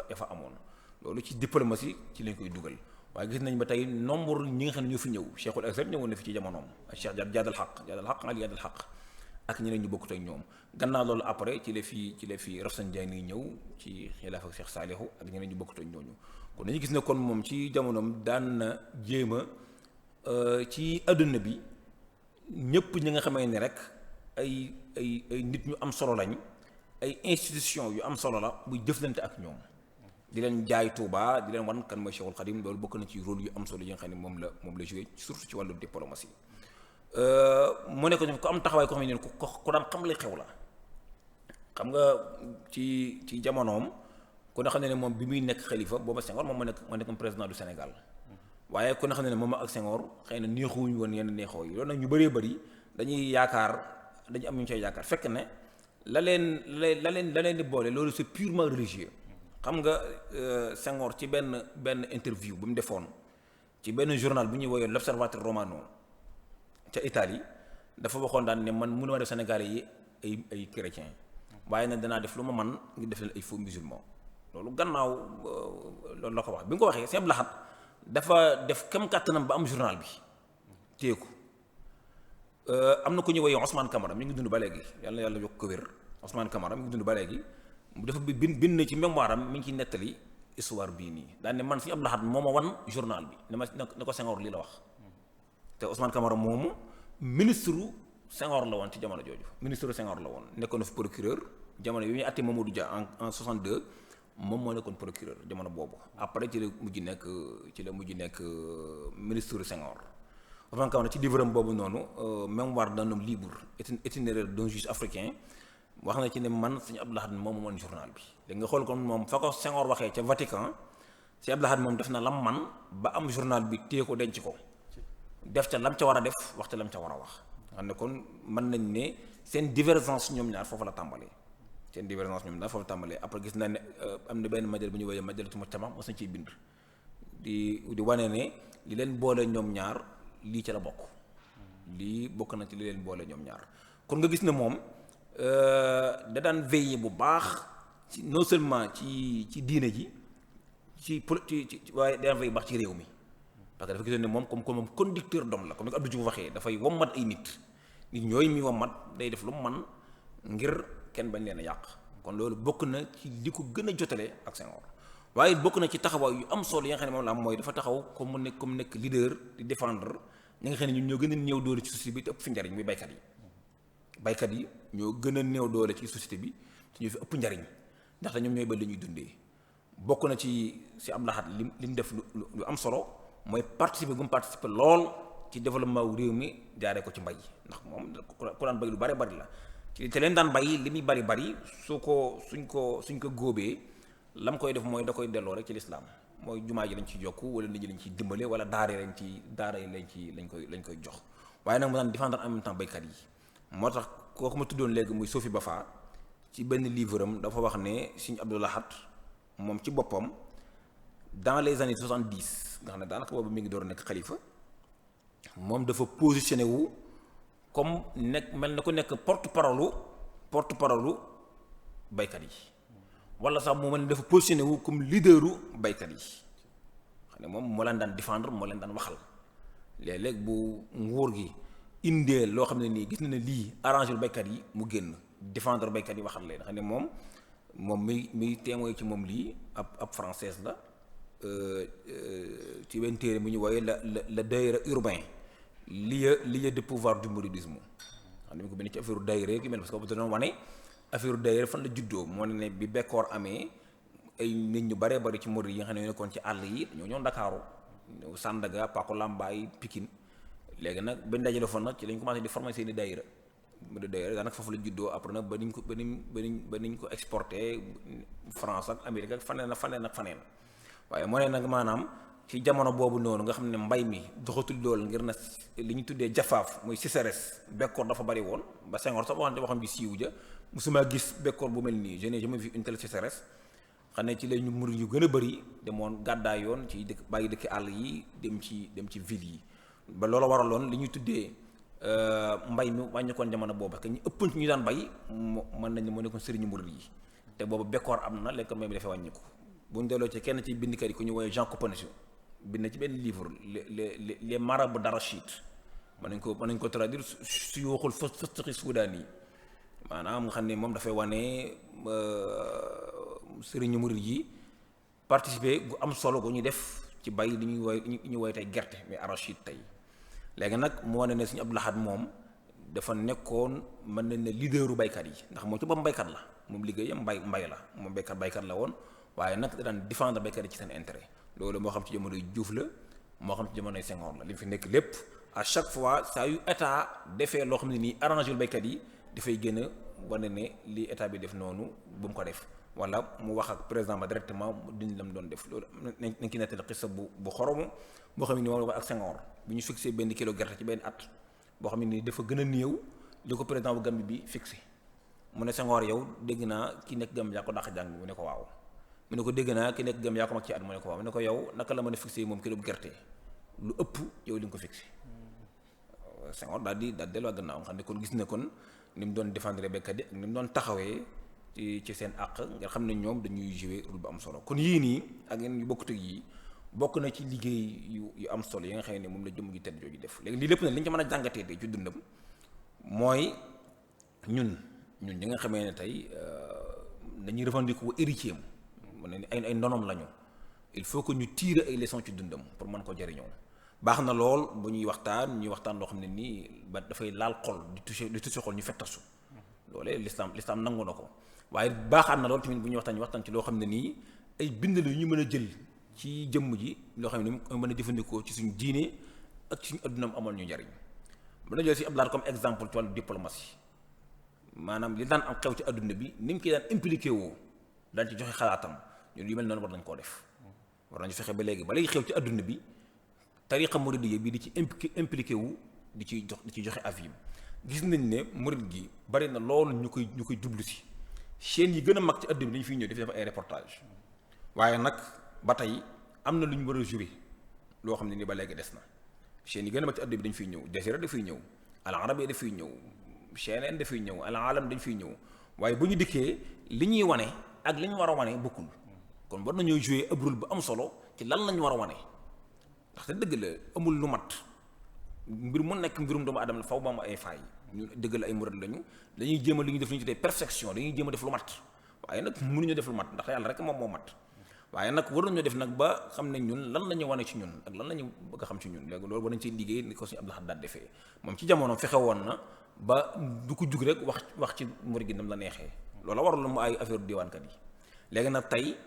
Speaker 2: ya fa amoon loolu ci diplomatie ci lañ koy dugal waaye gis nañ ba tey nombre ñi nga xam ne ñoo fi ñëw Cheikhul Azhar ñëwoon na fi ci jamonoom ak Cheikh Jaadal Xaq Ali Jaadal Xaq ak ñeneen ñu bokkut ak ñoom gannaaw loolu après ci la fi Rafsanjani ñëw ci xilaafa Cheikh Saalihu ak ñeneen ñu bokkut ak ñooñu kon dañu gis ne kon moom ci jamonoom daan na jéem a ci adduna bi ñëpp ñi nga xamee ne rek ay nit ñu am solo lañ ay institution yu am solo la muy jëflante ak ñoom di leen jaay Touba di leen wan kan mooy Cheikhul Khadim loolu bokk na ci rôle yu am solo yi nga xam ne moom la joué surtout ci wàllu diplomatie mu nekk ko am taxawaay ko xam ne ku daan xam li xew la xam nga ci jamonoom ku ne xam ne moom bi muy nekk xalifa booba Senghor moom moo nekkoon président du Sénégal waaye ku ne xam ne moom ak Senghor xëy na neexuwuñ woon yenn neexoo yi loolu nag ñu bëree bëri dañuy am ñu cay yaakaar fekk ne la leen di boole loolu c'est purement religieux xam nga Senghor ci benn interview bu mu defoon ci benn journal bu ñuy woowee l'Osservatore Romano ca Italie dafa waxoon daan ne man mënuma def Sénégalais yi ay chrétiens waaye nag danaa def lu ma man ngi def leen ay faux musulmans loolu gannaaw loolu la ko wax bi nga ko waxee Sëñ Abdul Ahad dafa def kam kàttanam ba am journal bi téye ko am na ku ñuy woowee Ousmane Camara mi ngi dund ba léegi yàlla yokk ko wér Ousmane Camara mi ngi dund ba léegi dafa bind na ci mémoire am mi ngi ciy nettali histoire bii nii daan ne man Sëñ Abdul Ahad moo ma wan journal bi ne ko Senghor lii la wax te Ousmane Camara moomu ministre Senghor la woon ci jamono jooju ministre Senghor la woon nekkoon na fi procureur jamono yi ñuy àtte Mamadou Dia en 62 moom moo nekkoon procureur jamono boobu après ci la mujj nekk ministre Senghor Ousmane Camara ci livre am boobu noonu mémoire d'un homme libre itinéraire d'un juge africain wax na ci ne man Sëñ Abdul Ahad moom moom journal bi léegi nga xool kon moom fa ko Senghor waxee ca Vatican Sëñ Abdul Ahad moom def na lam man ba am journal bi téye ko denc ko def ca lam ca war a def wax ca lam ca war a wax xam ne kon mën nañ ne seen divergence ñoom ñaar foofu la tàmbalee après gis naa ne am na benn majal bu ñu woowee majalatu Mujtama mos na ciy bind di wane ne li leen boole ñoom ñaar lii ca la bokk. lii bokk na ci li leen boole ñoom ñaar kon nga gis ne moom da daan veiller bu baax ci non seulement ci diine ji ci waaye da daan veiller bu baax ci réew mi parce que dafa gisoon ne moom comme moom conducteur d'homme la comme ni ko Abdou Diouf waxee dafay wommat ay nit ñooy mi wommat day def lu mu man ngir kenn bañ leen a yàq kon loolu bokk na ci li ko gën a jotale ak Senghor waaye bokk na ci taxawaay yu am solo yi nga xam ne moom la am mooy dafa taxaw comme nekk leader di défendre ñi nga xam ne ñun ñoo gën a néew doole ci société bi te ëpp fi njariñ muy baykat yi ñoo gën a néew doole ci société bi te ñoo fi ëpp njariñ ndaxte ñoom ñooy ba li ñuy dundee bokk na ci si Abdou Lahad li mu def lu am solo mooy participer lool ci développement wu réew mi jaaree ko ci mbay ndax moom ku daan bay lu bari la te leen daan bay li muy bari suñ ko góobee lam koy def mooy da koy delloo rek ci lislaam mooy jumaa ji lañ ci jokk wala nit ñi lañ ciy dimbale wala daara yi lañ koy jox waaye nag mu daan défendre en même temps baykat yi moo tax kooku ma tuddoon léegi muy Sophie Bafa ci benn livre am dafa wax ne Sëriñ Abdou Lahad moom ci boppam dans les années 70 nga xam ne daanaka boobu mi ngi door nekk xalifa moom dafa positionné wu comme mel na ko nekk porte parole baykat yi wala sax mu mel ne dafa positionné wu comme leaderu baykat yi xam ne moom moo leen daan défendre moo leen daan waxal léeg-léeg bu nguur gi indee loo xam ne nii gis na ne lii arrangé lu baykat yi mu génn défendre baykat yi waxal leen xam ne moom mi témoin ci moom lii ab française la ci benn téere bu ñu wooyee la daïra urbain lieu de pouvoir du mouridisme xam ne ko benn ci affaire daïra ki mel parce que bu doon wane affaire daïra fan la juddoo moo ne bi bekkoor amee ay nit ñu baree bari ci murid yi nga xam ne ñoo nekkoon ci àll yi ñoo ñëw Ndakaaru Sandaga Pako Lambaay Pikine léegi nag bañ dajale fa nag ci lañ commencé di former seeni daïra mu de daïra daanaka foofu la juddoo après nag ba niñ ko exporté France ak Amérique ak faneen waaye moo ne nag maanaam ci jamono boobu noonu nga xam ne mbay mi doxatul lool ngir na li ñu tuddee jafaaf muy sécheresse bekkoor dafa bari woon ba Senghor sax waxam bi siiw ja musuma gis bekkoor bu mel nii je n'ai jamais vu une telle sécheresse xam ne ci la ñu murid yu gën a bëri demoon gàddaay yoon ci dëkk bàyyi dëkk àll yi dem ci ville yi ba loolu waraloon li ñuy tuddee mbay mi wàññikoon jamono boobu parce que ñu ëpp ñu daan bay mën nañu moo nekkoon sëriñu murid yi te boobu bekkoor am na léegi kon mbay mi dafay wàññiku bu ñu delloo ci kenn ci bindkat yi ku ñu woowee Jean Copernicus bind ci benn livre les marabouts d'Arachide mën nañ ko traduire su waxul fëstëxi Soudan yi maanaam nga xam ne moom dafay wane sëriñu murid yi participer gu am solo gu ñu def ci bay li ñuy woy tey gerte mais arachide tey léegi nag mu wane ne Sëriñ Abdou Lahad moom dafa nekkoon mën nañ ne leaderu baykat yi ndax moom ci boppam baykat la moom liggéeyam mbay la moom baykat la woon waaye nag da daan défendre baykat yi ci seen intérêt loolu moo xam ci jamonoy Diouf la moo xam ci jamonoy Senghor la li mu fi nekk lépp à chaque fois saa yu état defee loo xam ne nii arrangé lu baykat yi dafay gën a wane ne li état bi def noonu bu mu ko def wala mu wax ak président ba directement duñ lam doon def loolu nañ ki nettali xissa bu xoromu boo xam ne ni moom ak Senghor bu ñu fixé benn kilo gerte ci benn at boo xam ne nii dafa gën a néew li ko président bu Gambie bi fixé mu ne Senghor yow dégg naa ki nekk Gambie yaa ko dàq jàng mu ne ko waaw mu ne ko dégg naa ki nekk Gambie yaa ko mag ci at mu ne ko waaw mu ne ko yow naka la mën a fixé moom kilo bu gerte lu ëpp yow li nga ko fixé Senghor daal di delluwaat gannaaw xam ne kon gis na kon ni mu doon défendre béykat yi ak ni mu doon taxawee ci seen àq nga xam ne ñoom dañuy jouer rôle bu am solo kon yii nii ak yeneen yu bokkut ak yii bokk na ci liggéey yu am solo yi nga xam ne moom la jëmm ju tedd jooju def léegi lii lépp nag li ñu ci mën a jàngatee tey ci dundam mooy ñun ñi nga xamee ne tey dañuy revendiquer héritier mu ne ay ndonom lañu il faut que ñu tirer ay leçons ci dundam pour mën ko jëriñoo baax na lool bu ñuy waxtaan loo xam ne nii ba dafay laal xol di toucher xol ñu fettasu loolee l'islam nangu na ko waaye baaxaat na lool tamit bu ñuy waxtaan ci loo xam ne nii ay bind la yu ñu mën a jël ci jëmm ji loo xam ne ni mën a jëfandikoo ci suñu diine ak suñu addunam amal ñu njariñ mën na jël si Abdou Lahad comme exemple ci wàllu diplomatie maanaam li daan am xew ci adduna bi ni mu koy daan impliqué woo daan ci joxe xalaatam ñun yu mel noonu war nañ koo def war nañu fexe ba léegi ba léegi xew ci adduna bi tariqa muridiyya bi di ci impliqué wu di ci joxe avis gis nañ ne murid gi bari na loolu ñu koy jublu si chaînes yi gën a mag ci adduna bi dañu fiy ñëw def ay reportage waaye nag ba tey am na lu ñu war a jouer loo xam ne ni ba léegi des na chaîne yi gën a mag ci àdduna bi dañ fiy ñëw Jazeera dafay ñëw Al Arabiya dafay ñëw CNN dafay ñëw Al Alam dañ fiy ñëw waaye bu ñu dikkee li ñuy wane ak li ñu war a wane bokkul kon war nañoo jouer ab rôle bu am solo ci lan lañ war a wane ndaxte dëgg la amul lu mat mbir mu nekk mbirum doomu aadama la faw ba am ay faay ñu dëgg la ay murid lañu dañuy jéem a li ñuy def li ñu tuddee perfection dañuy jéem a def lu mat waaye nag mënuñu def lu mat ndax yàlla rek moom moo mat waaye nag war nañoo def nag ba xam ne ñun lan la ñu wane ci ñun ak lan la ñu bëgg a xam ci ñun léegi loolu war nañ ciy liggéey ni ko suñu Abdou Lahad daal defee moom ci jamono fexe woon na ba du ko jug rek wax ci murid gi nam la neexee loolu warul mu ay affaire diwaankat yi léegi nag tey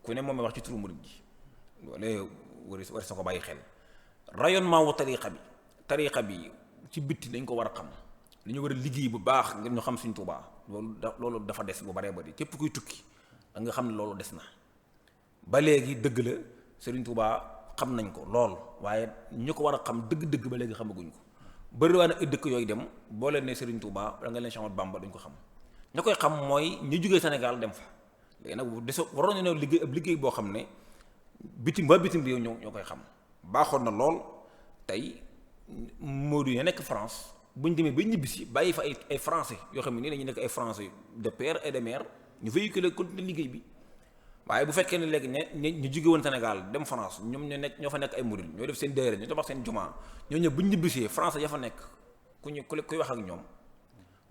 Speaker 2: ku ne moom wax ci turu murid gi loolu war sa ko bàyyi xel rayonnement wu tariqa bi ci bitti dañ ko war a xam li ñu war a liggéey bu baax ngir ñu xam Sëriñ Tuubaa loolu dafa des bu baree bari képp kuy tukki da nga xam ne loolu des na ba léegi dëgg la Sëriñ Tuubaa xam nañ ko lool waaye ñu ko war a xam dëgg-dëgg ba léegi xamaguñ ko bëri waa na ay dëkk yooyu dem boo leen ne Sëriñ Tuubaa da nga leen Cheikh Ahmadou Bamba duñ ko xam ña koy xam mooy ñu jógee Sénégal dem fa léegi nag des waroon nañoo liggéey ab liggéey boo xam ne bitim réew ñoo koy xam baaxoon na lool tey Modou ya nekk France bu ñu demee ba ñibbisi bàyyi fa ay français yoo xam ne nii dañuy nekk ay français de père et de mère ñu véhiculer continuer liggéey bi waaye bu fekkee ne léegi ñu jóge woon Sénégal dem France ñoom ñoo fa nekk ay murid ñoo def seen daayira ñu tabax seen jumaa ñoo ñëw bu ñu ñibbisee français ya fa nekk kuy wax ak ñoom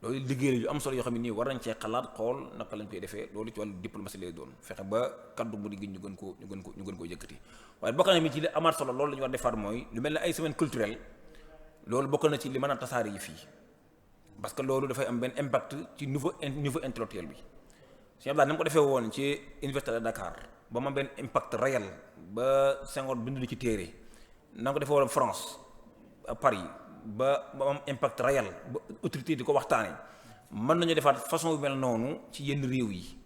Speaker 2: loolu liggéey la yu am solo yoo xam ne nii war nañ cee xalaat xool naka lañ koy defee loolu ci wàllu diplomatie lay doon fexe ba kaddu murid gi ñu gën koo yëkkati waaye bokk na mi ci li amaat solo loolu la ñu war defaat mooy lu mel ne ay semaine culturelle loolu bokk na ci li mën a tasaare yi fii parce que loolu dafay am benn impact ci niveau intellectuel bi Cheikh Abdoulaye na mu ko defee woon ci université de Dakar ba ma benn impact réel ba Senghor bind ci téere na ko defee woon France Paris ba am impact réel ba autorité di ko waxtaane mën nañu defaat façon yu mel noonu ci yenn réew yi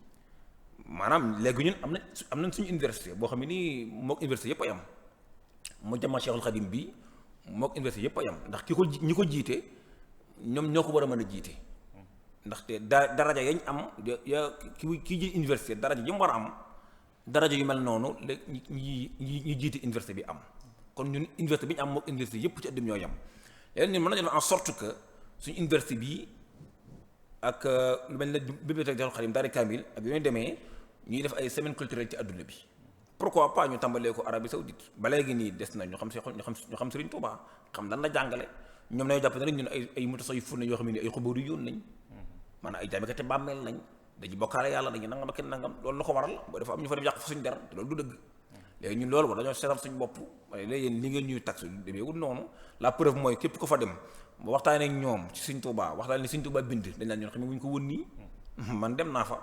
Speaker 2: maanaam léegi ñun am nañ suñu université boo xam ne nii mook université yëpp a yam mu jama Cheikhul Khadim bi mook université yëpp a yam ndax ñi ko jiite ñoom ñoo ko war a mën a jiite ndaxte daraja yañ am kii ji université daraja yi mu war a am daraja yu mel noonu la ñi jiite université bi am kon ñun université bi ñu am mook université yëpp ci àddina ñoo yam léegi ñun mën nañu def en sorte que suñu université bi ak lu mel ne bibliothèque Cheikhul Khadim Daara Kamil ak yooyu demee ñuy def ay semaine culturelle ci àdduna bi pourquoi pas ñu tàmbalee ko Arabie Saoudite ba léegi nii des na ñu xam Serigne Touba xam lan la jàngale ñoom nañu jàpp ne rek ñun ay mutasawwifun yoo xam ne ay xubóoru yoon nañ maanaam ay jaamekati bàmmeel nañ dañuy bokkaale yàlla dañuy nangam ak nangam loolu la ko waral boo dafa am ñu fa dem yàq fa suñu der te loolu du dëgg léegi ñun loolu war dañoo seetal suñu bopp waaye léegi yéen li ngeen ñuy tax demeewul noonu la preuve mooy képp ko fa dem ba waxtaanee ak ñoom ci Serigne Touba waxtaanee Serigne Touba bind dañ naan ñun xam ne wuñ ko woon nii man dem naa fa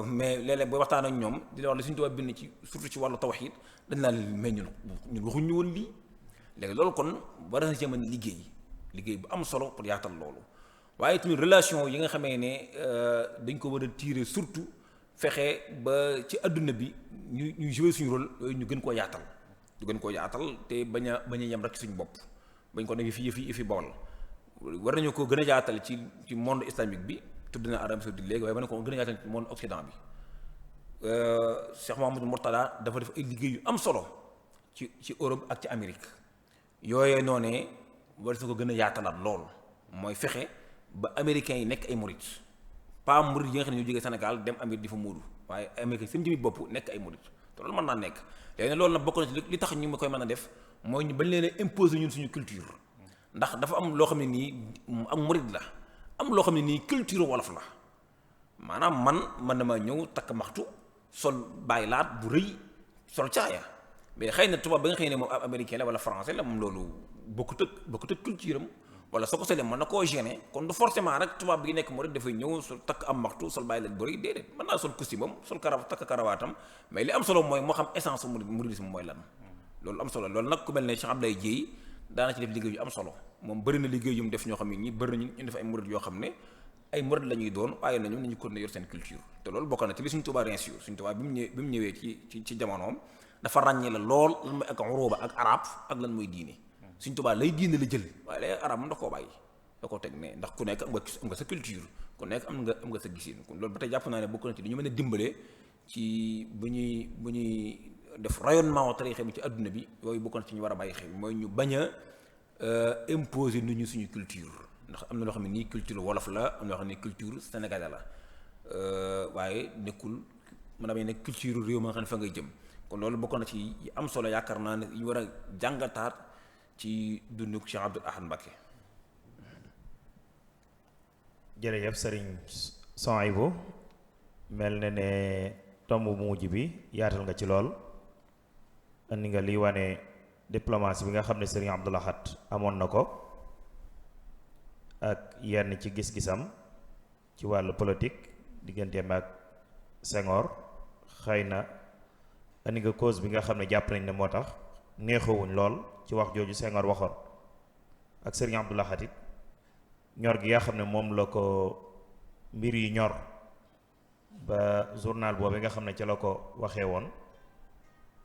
Speaker 2: mais léeg-léeg booy waxtaan ak ñoom di la wax li Serigne Touba bind ci surtout ci wàllu tawhid dañ naan mais ñun waxuñu woon lii léegi loolu kon war na ci mën liggéey bu am solo pour yaatal loolu waaye tamit relation yi nga xamee ne dañ ko war a tirer surtout fexe ba ci adduna bi ñu jouer suñu rôle yooyu ñu gën koo yaatal te bañ a yem rek suñu bopp bañ ko nekk fi bool war nañu ko gën a yaatal ci monde islamique bi tudd na Arabie Saoudite léegi waaye war nañu ko gën a yaatal ci monde occident bi Cheikh Mouhamadou Mourtada dafa def ay liggéey yu am solo ci Europe ak ci Amérique yooyee noonee war na ko gën a yaatalaat lool mooy fexe ba américains yi nekk ay murit pas murit yi nga xam ne ñu jógee Sénégal dem Amérique di fa muudu waaye américains seen jëmi bopp nekk ay murit te loolu mën naa nekk léegi nag loolu nag bokk na ci li tax ñu ma koy mën a def mooy ñu bañ leen a imposer ñun suñu culture ndax dafa am loo xam ne nii ak murit la am loo xam ne nii culture wolof la maanaam man na ma ñëw takk maxtu sol bàyyi laat bu rëy sol caaya mais xëy na tubaab ba nga xëy ne moom américain la wala français la moom loolu bokkut ak culture am wala soo ko solee mën na koo gêner kon du forcément rek tubaab bi nekk murid dafay ñëw sol takk am maxtu sol bàyyi laat bu rëy déedéet mën naa sol costume am sol takk karawaatam mais li am solo mooy moo xam essence muridisme mooy lan loolu am solo loolu nag ku mel ne Cheikh Abdoulaye Dieye daana ci def liggéey yu am solo moom bëri na liggéey yu mu def ñoo xam ne ñi bëri nañu ñu def ay murid yoo xam ne ay murid la ñuy doon waaye nañu continuer yor seen culture te loolu bokk na ci li Sëriñ Tuubaa réussir Sëriñ Tuubaa bi mu ñëwee ci jamonoom dafa ràññee la lool lan mooy ak uruba ak arab ak lan mooy diine Sëriñ Tuubaa lay diine la jël waaye lay arab moom da koo bàyyi da koo teg ne ndax ku nekk am nga sa culture ku nekk am nga sa gisin kon loolu ba tey jàpp naa ne bokk na ci dañu mën a dimbale ci bu ñuy def rayonnement tarixa bi ci adduna bi yooyu bokkoon ci ñu war a bàyyi xel mooy ñu bañ a imposer nit ñi suñu culture ndax am na loo xam ne nii culture wolof la am na loo xam ne culture sénégalais la waaye nekkul mën a bañ nekk culture réew ma nga xam ne fa ngay jëm kon loolu bokkoon na ci yi am solo yaakaar naa ne ñu war a jàngataat ci dundu Cheikh Abdoul Ahad Mbacké.
Speaker 1: jërëjëf sëriñ Souhaïbou mel na ne tomb bu mujj bi yaatal nga ci lool andi nga liy wane diplomatie bi nga xam ne sëriñ Abdoul Ahad amoon na ko ak yenn ci gis-gisam ci wàllu politique digganteem ak Senghor xëy na andi nga cause bi nga xam ne jàpp nañ ne moo tax neexawuñ lool ci wax jooju Senghor waxoon ak sëriñ Abdoul Ahad it ñor gi nga xam ne moom la ko mbir yi ñor ba journal boobu nga xam ne ca la ko waxee woon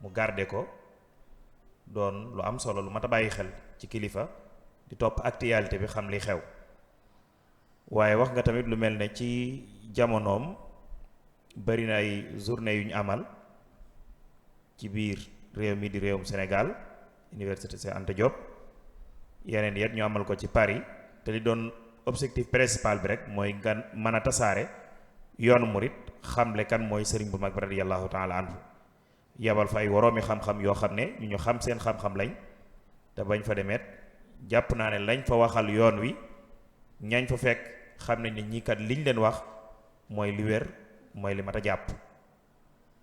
Speaker 1: mu garde ko doon lu am solo lu mat a bàyyi xel ci kilifa di topp actualité bi xam li xew waaye wax nga tamit lu mel ne ci jamonoom bari na ay journée yu ñu amal ci biir réew mi di réewum Sénégal Université Cheikh Anta Diop yeneen yet ñu amal ko ci Paris te li doon objectif principal bi rek mooy nga mën a tasaare yoonu murit xamle kan mooy sëriñ bu mag bi radiyallahu taala anhu yabal fa ay woroomi xam-xam yoo xam ne ñu xam seen xam-xam lañ te bañ fa demeet jàpp naa ne lañ fa waxal yoon wi ñañ fa fekk xam nañ ne ñii kat liñ leen wax mooy li wér mooy li mat a jàpp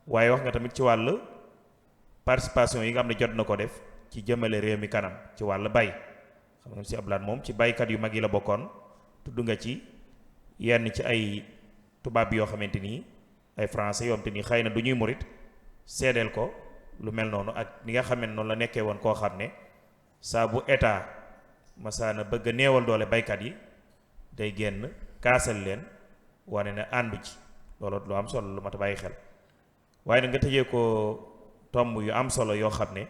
Speaker 1: waaye wax nga tamit ci wàll participation yi nga xam ne jot na ko def ci jëmale réew mi kanam ci wàll bay xam nga si ablaat moom ci baykat yu mag yi la bokkoon tudd nga ci yenn ci ay tubaab yoo xamante nii ay français yoo xamante nii xëy na du ñuy murit seedeel ko lu mel noonu ak ni nga xam ne noonu la nekkee woon koo xam ne saa bu état masaana bëgg a néewal doole baykat yi day génn kaasal leen wane ne àndu ci loolu lu am solo lu mat a bàyyi xel waaye nag nga tëjee ko tomb yu am solo yoo xam ne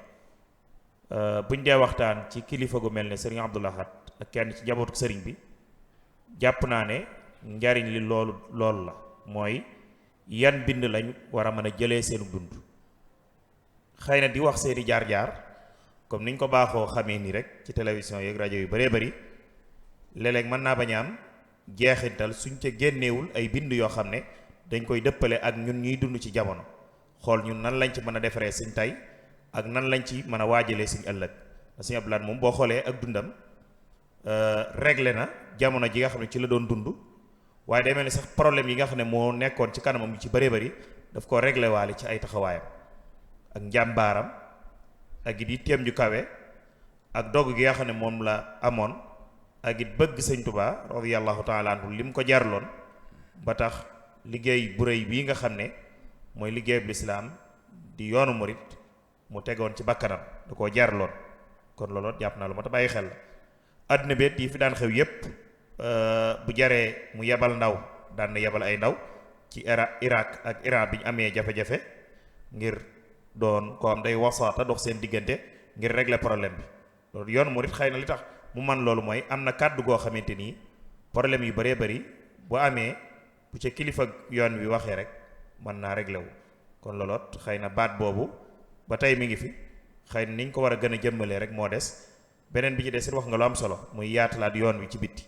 Speaker 1: buñ dee waxtaan ci kilifa gu mel ne sëriñ Abdoul Ahad ak kenn ci njabootu sëriñ bi jàpp naa ne njariñ li loolu la mooy yan bind lañ war a mën a jëlee seenu dund xëy na di wax seeni jaar-jaar comme niñ ko baaxoo xamee nii rek ci télévision yeeg rajo yu bëree bëri léeg-léeg mën naa bañ a am jeexintal suñ ca génneewul ay bind yoo xam ne dañ koy dëppale ak ñun ñuy dund ci jamono xool ñun nan lañ ci mën a defaree suñ tey ak nan lañ ci mën a waajalee suñ ëllëg Sëriñ Abdoul Ahad moom boo xoolee ak dundam réglé na jamono ji nga xam ne ci la doon dund waaye day mel ni sax problème yi nga xam ne moo nekkoon ci kanamam yu ci bëree bëri daf ko réglé waale ci ay taxawaayam ak njàmbaaram ak it yitteem ju kawe ak dogg gi nga xam ne moom la amoon ak it bëgg sëñ Tuubaa radiyallahu taala anhu li mu ko jarloon ba tax liggéey bu rëy bii nga xam ne mooy liggéeyub lislaam di yoonu murit mu tegoon ci bakkanam da koo jarloon kon loolu jàpp naa lu ma ta bàyyi xel la àdduna bi yi fi daan xew yépp bu jaree mu yebal ndaw daan na yebal ay ndaw ci Irak ak Iran bi ñu amee jafe-jafe ngir doon ko am day wasaata dox seen diggante ngir régler problème bi loolu yoonu murit xëy na li tax mu man loolu mooy am na kàddu goo xamante nii problème yu bëree bëri bu amee bu ca kilifa yoon wi waxee rek mën naa régler wu kon looloot xëy na baat boobu ba tey mi ngi fi xëy na niñ ko war a gën a jëmmalee rek moo des beneen bi ci des it wax nga lu am solo muy yaatalaat yoon wi ci bitti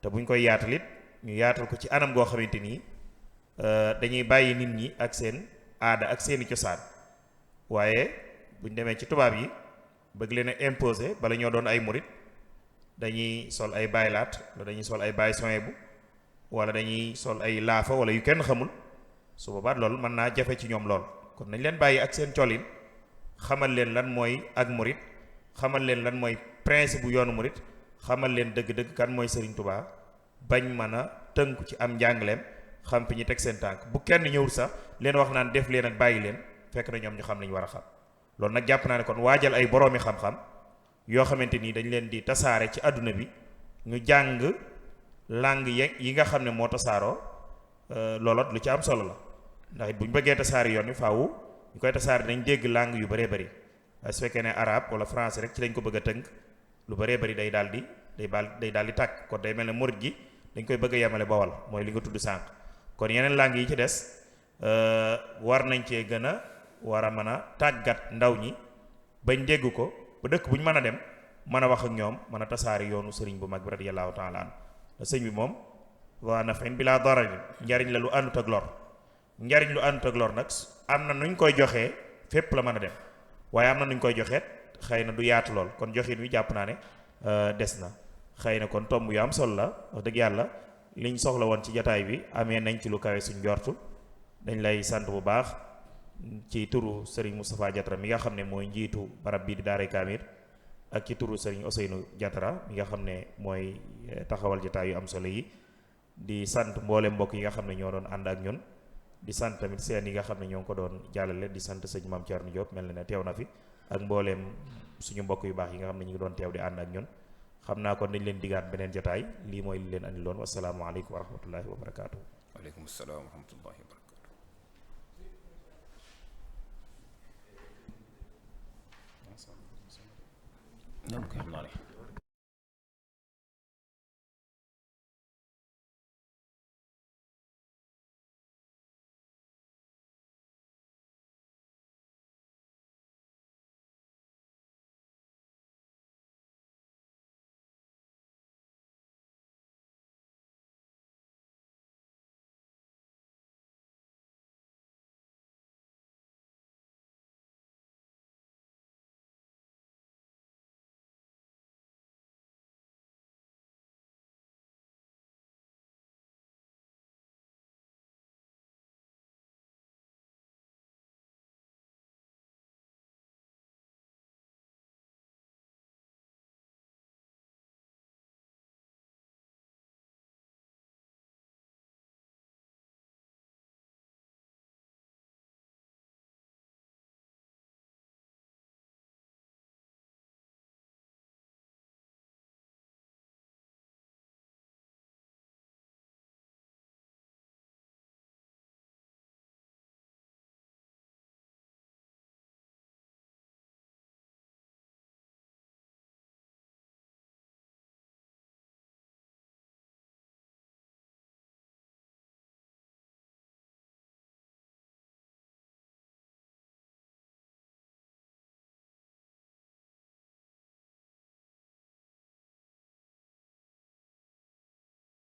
Speaker 1: te buñ koy yaatalit ñu yaatal ko ci anam goo xamante nii dañuy bàyyi nit ñi ak seen aada ak seeni cosaan waaye buñ demee ci tubaab yi bëgg leen a imposer bala ñoo doon ay murit dañuy sol ay baylaat wala dañuy sol ay baay Souhaïbou wala dañuy sol ay laafa wala yu kenn xamul su boobaa loolu mën naa jafe ci ñoom lool kon nañ leen bàyyi ak seen colin xamal leen lan mooy ak murit xamal leen lan mooy principe bu yoonu murit xamal leen dëgg-dëgg kan mooy Serigne Touba bañ mën a tënku ci am njàngaleem xam fi ñu teg seen tànk bu kenn ñëwul sax leen wax naan def leen ak bàyyi leen fekk na ñoom ñu xam li ñu war a xam loolu nag jàpp naa ne kon waajal ay boroomi xam-xam yoo xamante ni dañ leen di tasaare ci àdduna bi ñu jàng langue yi nga xam ne moo tasaaroo looloot lu ci am solo la ndax it bu ñu bëggee tasaare yoon wi faaw ñu koy tasaare dañ dégg langue yu bëree bëri waaye su fekkee ne arabe wala français rek ci lañ ko bëgg a tënk lu bëree bëri day daal di tàkk kon day mel ne murit gi dañ koy bëgg a yemale bawal mooy li nga tudd sànq kon yeneen langue yi ci des war nañ cee gën a war a mën a tàggat ndaw ñi bañ dégg ko ba dëkk bu ñu mën a dem mën a wax ak ñoom mën a tasaari yoonu sëriñ bu mag bi radiyallahu taala an sëñ bi moom wa nafin bilaa dararin njariñ la lu àndut ak lor njariñ lu àndut ak lor nag am na nuñ koy joxee fépp la mën a dem waaye am na nuñ koy joxeet xëy na du yaatu lool kon joxin wi jàpp naa ne des na xëy na kon tomb yu am solo la wax dëgg yàlla liñ soxla woon ci jataay bi amee nañ ci lu kawe suñ njortu dañ lay sant bu baax ci turu Serigne Moustapha Diatara mi nga xam ne mooy njiitu barab bii di Daaray Kaamil ak ci turu Serigne Ousseynou Diatara mi nga xam ne mooy taxawal jataay yu am solo yi di sant mboolem mbokk yi nga xam ne ñoo doon ànd ak ñun di sant tamit seen yi nga xam ne ñoo ngi ko doon jàllale di sant sëñ Mame Thierno Diop mel na ne teew na fi ak mbooleem suñu mbokk yu baax yi nga xam ne ñu ngi doon teew di ànd ak ñun xam naa kon dañ leen digaat beneen jotaay lii mooy li leen andi loon wasalaamaaleykum wa rahmatullahi wa barakaatu.
Speaker 2: waaleykum salaam wa rahmatullahi wa barakaatu.